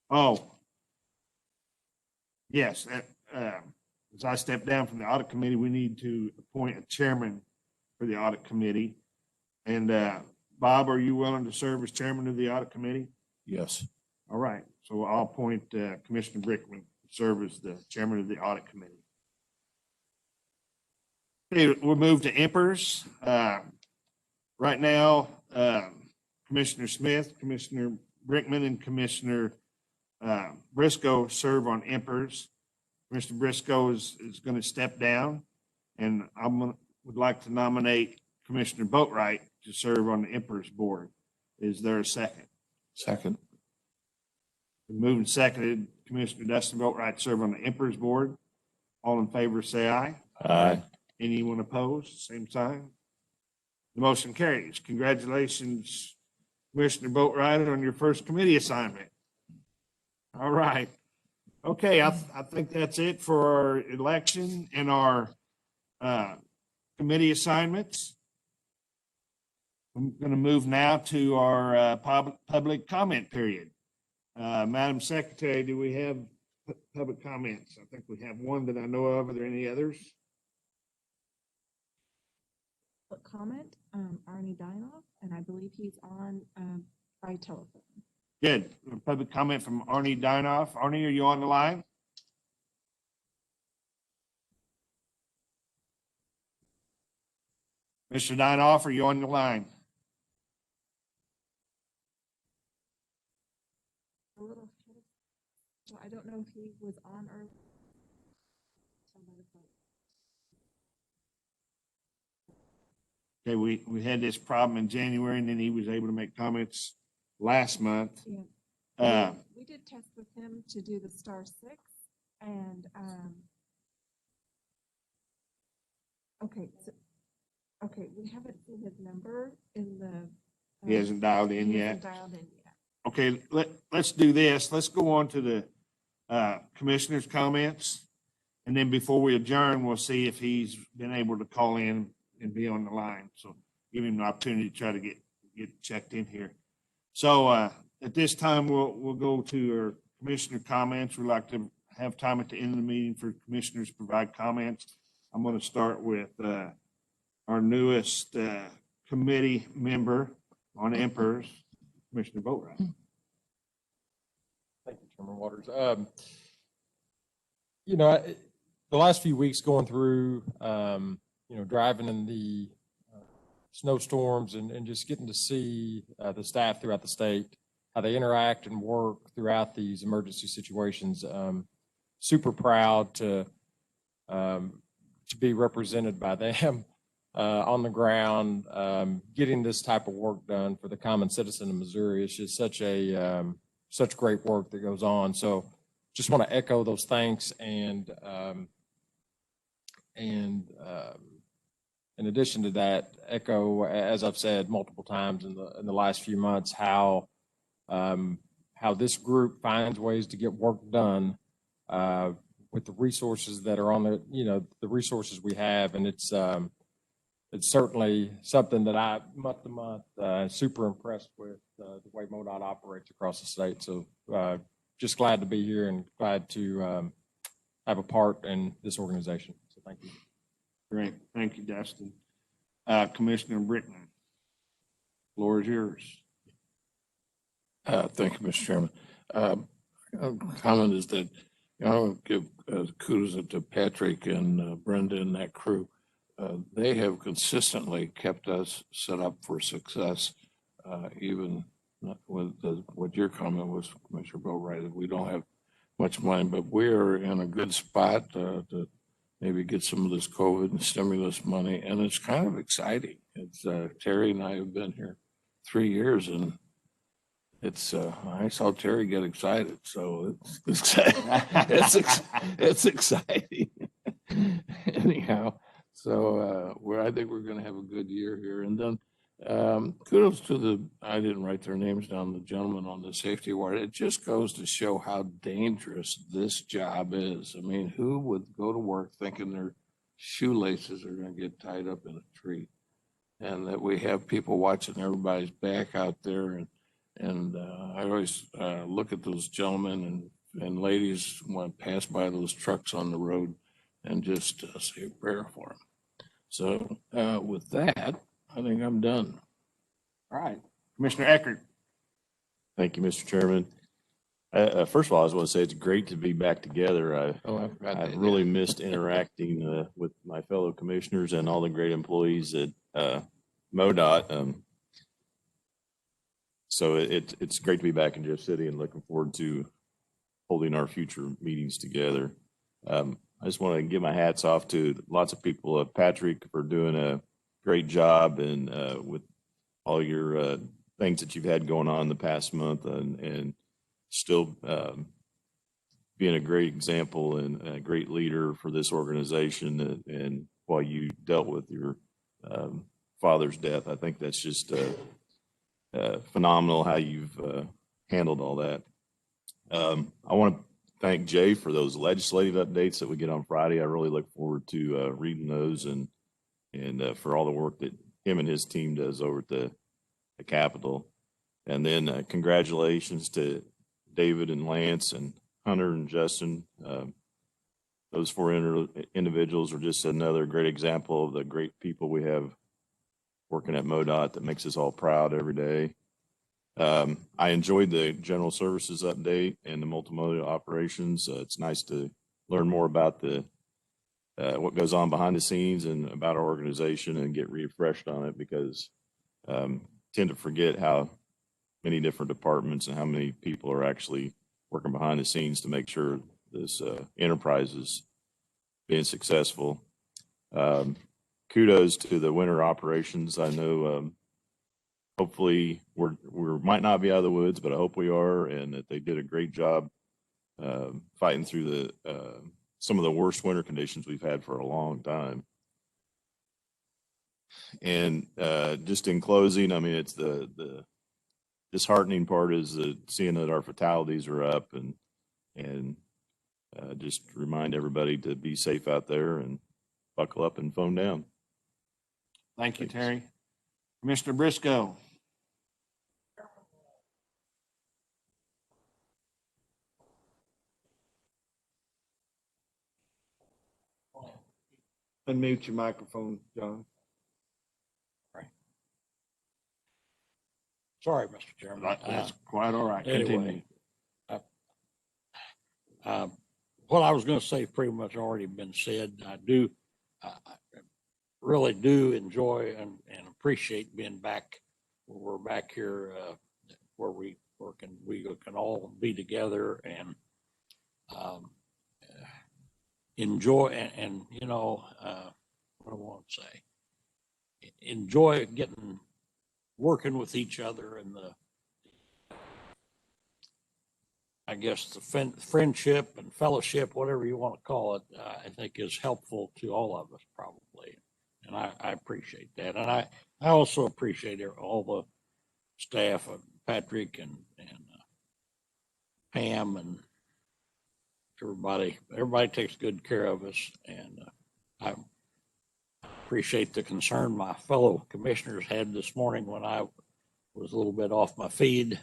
Oh, yes. As I step down from the Audit Committee, we need to appoint a chairman for the Audit Committee. And Bob, are you willing to serve as chairman of the Audit Committee? Yes. All right. So I'll appoint Commissioner Brickman to serve as the chairman of the Audit Committee. Okay, we'll move to IMPERS. Right now, Commissioner Smith, Commissioner Brickman, and Commissioner Briscoe serve on IMPERS. Commissioner Briscoe is going to step down, and would like to nominate Commissioner Boatwright to serve on the IMPERS board. Is there a second? Second. Moved and seconded, Commissioner Dustin Boatwright to serve on the IMPERS board. All in favor, say aye. Aye. Anyone opposed? Same sign. The motion carries. Congratulations, Commissioner Boatwright, on your first committee assignment. All right. Okay, I think that's it for our election and our committee assignments. I'm going to move now to our public comment period. Madam Secretary, do we have public comments? I think we have one that I know of. Are there any others? Public comment, Arnie Dinoff, and I believe he's on by telephone. Good. Public comment from Arnie Dinoff. Arnie, are you on the line? Mr. Dinoff, are you on the line? A little, so I don't know if he was on earlier. Okay, we had this problem in January, and then he was able to make comments last month. Yeah. We did test with him to do the star 6, and okay, we haven't seen his number in the. He hasn't dialed in he yet. hasn't dialed in yet. Okay, let's do this. Let's go on to Commissioners' comments. And then before we adjourn, we'll see if he's been able to call in and be on the line. So give him an opportunity to try to get checked in here. So at this time, we'll go to our commissioner comments. We'd like to have time at the end of the meeting for commissioners to provide comments. I'm going to start with our newest committee member on Emperors, Commissioner Boatright. Thank you, Chairman Waters. You know, the last few weeks going through, you know, driving in the snowstorms and just getting to see the staff throughout the state, how they interact and work throughout these emergency situations. Super proud to be represented by them on the ground, getting this type of work done for the common citizen of Missouri. It's just such great work that goes on. So just want to echo those thanks and in addition to that, echo, as I've said multiple times in the last few months, how this group finds ways to get work done with the resources that are on the resources we have, and it's certainly something that I month to month super impressed with the way Modot operates across the state. So just glad to be here and glad to have a part in this organization. So thank you. Great. Thank you, Dustin. Commissioner Brickman, floor is yours. Thank you, Mr. Chairman. Comment is that I want to give kudos to Patrick and Brenda and that crew. They have consistently kept us set up for success, even with what your comment was, Commissioner Boatright, that we don't have much money, but we're in a good spot to maybe get some of this COVID and stimulus money, and it's kind of exciting. It's Terry and I have been here 3 years, and it's I saw Terry get excited, so it's it's exciting. Anyhow, so I think we're going to have a good year here, and then kudos to I didn't write their names down, the gentleman on the safety ward. It just goes to show how dangerous this job is. I mean, who would go to work thinking their shoelaces are going to get tied up in a tree, and that we have people watching everybody's back out there, and I always look at those gentlemen and ladies when I pass by those trucks on the road and just say a prayer for them. So with that, I think I'm done. All right. Commissioner Eckert. Thank you, Mr. Chairman. First of all, I just want to say it's great to be back together. I really missed interacting with my fellow commissioners and all the great employees at Modot. So it's great to be back in Jeff City and looking forward to holding our future meetings together. I just want to give my hats off to lots of people. Patrick, for doing a great job and with all your things that you've had going on the past month, and still being a great example and a great leader for this organization. And while you dealt with your father's death, I think that's just phenomenal how you've handled all that. I want to thank Jay for those legislative updates that we get on Friday. I really look forward to reading those and for all the work that him and his team does over at the Capitol. And then congratulations to David and Lance and Hunter and Justin. Those four individuals are just another great example of the great people we have working at Modot that makes us all proud every day. I enjoyed the general services update and the multimodal operations. It's nice to learn more about what goes on behind the scenes and about our organization and get refreshed on it, because tend to forget how many different departments and how many people are actually working behind the scenes to make sure this enterprise is being successful. Kudos to the winter operations. I know hopefully we might not be out of the woods, but I hope we are, and that they did a great job fighting through some of the worst winter conditions we've had for a long time. And just in closing, I mean, it's the disheartening part is seeing that our fatalities are up, and just remind everybody to be safe out there and buckle up and phone down. Thank you, Terry. Commissioner Briscoe. Unmute your microphone, John. Sorry, Mr. Chairman. That's quite all right. Continue. What I was going to say pretty much already been said. I really do enjoy and appreciate being back. We're back here where we can all be together and enjoy and you know what I want to say. Enjoy working with each other and I guess the friendship and fellowship, whatever you want to call it, I think is helpful to all of us probably. And I appreciate that. And I also appreciate all the staff of Patrick and Pam and everybody. Everybody takes good care of us. And I appreciate the concern my fellow commissioners had this morning when I was a little bit off my feed.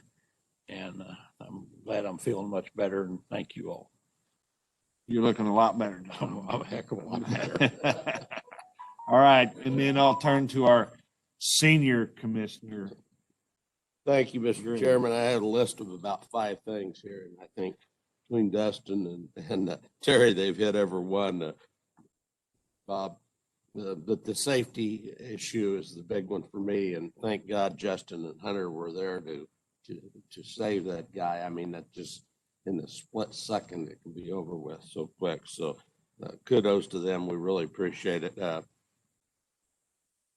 And I'm glad I'm feeling much better. And thank you all. You're looking a lot better. I'm a heck of a lot better. All right. And then I'll turn to our senior commissioner. Thank you, Mr. Chairman. I had a list of about 5 things here, and I think between Dustin and Terry, they've hit every one. Bob, the safety issue is the big one for me, and thank God Justin and Hunter were there to save that guy. I mean, that just in a split second, it can be over with so quick. So kudos to them. We really appreciate it.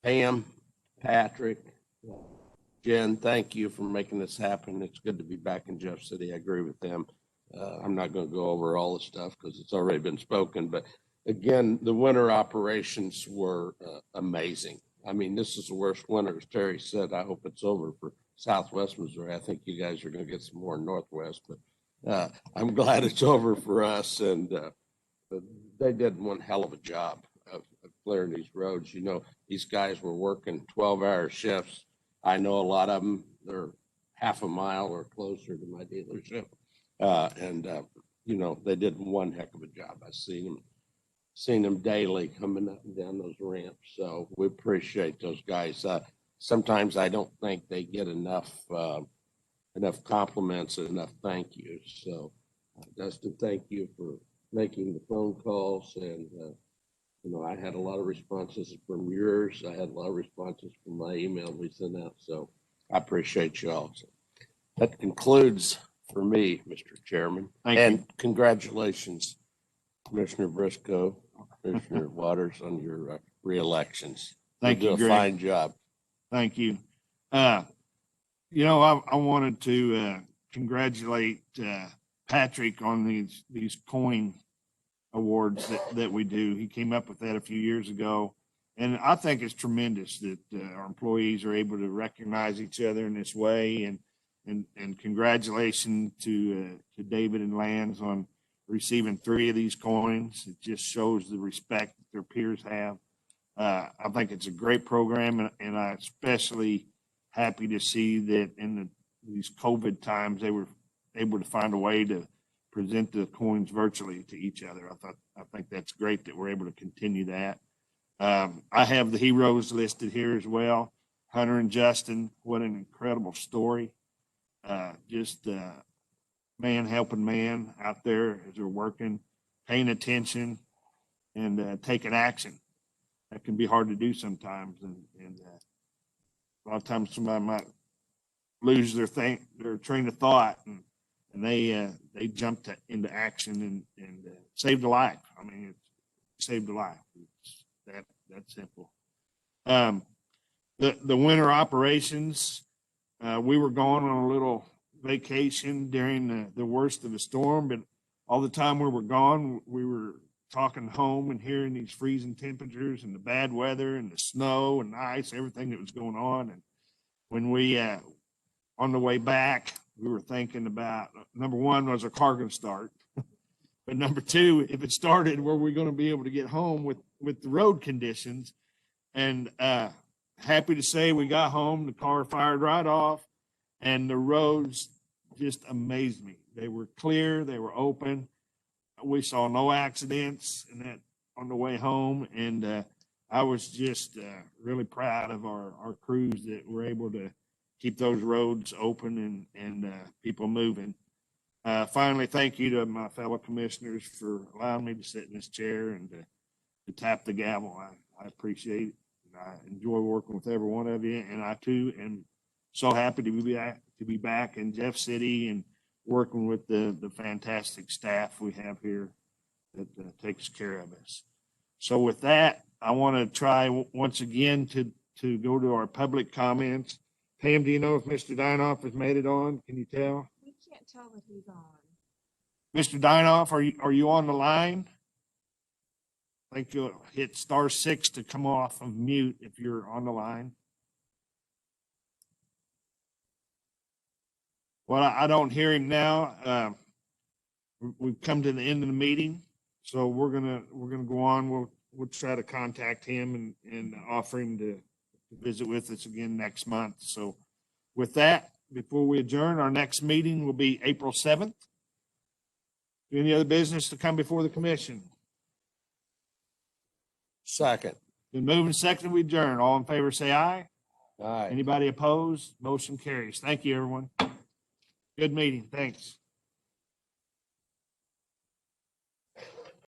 Pam, Patrick, Jen, thank you for making this happen. It's good to be back in Jeff City. I agree with them. I'm not going to go over all the stuff because it's already been spoken, but again, the winter operations were amazing. I mean, this is the worst winter, as Terry said. I hope it's over for Southwest Missouri. I think you guys are going to get some more Northwest, but I'm glad it's over for us. And they did one hell of a job of clearing these roads. You know, these guys were working 12-hour shifts. I know a lot of them, they're half a mile or closer to my dealership. You know, they did one heck of a job. I've seen them daily coming up and down those ramps. So we appreciate those guys. Sometimes I don't think they get enough compliments and enough thank yous. So Dustin, thank you for making the phone calls. And, you know, I had a lot of responses from yours. I had a lot of responses from my email we sent out. So I appreciate you all. So that concludes for me, Mr. Chairman. Thank and you. Congratulations, Commissioner Briscoe, Commissioner Waters, on your re-elections. Thank you, do a Greg. fine job. Thank you. You know, I wanted to congratulate Patrick on these coin awards that we do. He came up with that a few years ago. And I think it's tremendous that our employees are able to recognize each other in this way. And congratulations to David and Lance on receiving 3 of these coins. It just shows the respect that their peers have. I think it's a great program, and I'm especially happy to see that in these COVID times, they were able to find a way to present the coins virtually to each other. I think that's great that we're able to continue that. I have the heroes listed here as well. Hunter and Justin, what an incredible story. Just man helping man out there as they're working, paying attention, and taking action. That can be hard to do sometimes, and a lot of times somebody might lose their train of thought, and they jumped into action and saved a life. I mean, it saved a life. It's that simple. The winter operations, we were going on a little vacation during the worst of the storm, but all the time we were gone, we were talking home and hearing these freezing temperatures and the bad weather and the snow and the ice, everything that was going on. And when we, on the way back, we were thinking about, number one, was our car going to start? But number two, if it started, were we going to be able to get home with the road conditions? And happy to say we got home, the car fired right off, and the roads just amazed me. They were clear, they were open. We saw no accidents and that on the way home, and I was just really proud of our crews that were able to keep those roads open and people moving. Finally, thank you to my fellow commissioners for allowing me to sit in this chair and to tap the gavel. I appreciate it. I enjoy working with every one of you, and I too am so happy to be back in Jeff City and working with the fantastic staff we have here that takes care of us. So with that, I want to try once again to go to our public comments. Pam, do you know if Mr. Dinoff has made it on? Can you tell? We can't tell that he's on. Mr. Dinoff, are you on the line? I think you'll hit *6 to come off of mute if you're on the line. Well, I don't hear him now. We've come to the end of the meeting, so we're gonna go on. We'll try to contact him and offer him to visit with us again next month. So with that, before we adjourn, our next meeting will be April 7th. Any other business to come before the commission? Second. Been moving second, we adjourn. All in favor, say aye. Aye. Anybody opposed? Motion carries. Thank you, everyone. Good meeting. Thanks.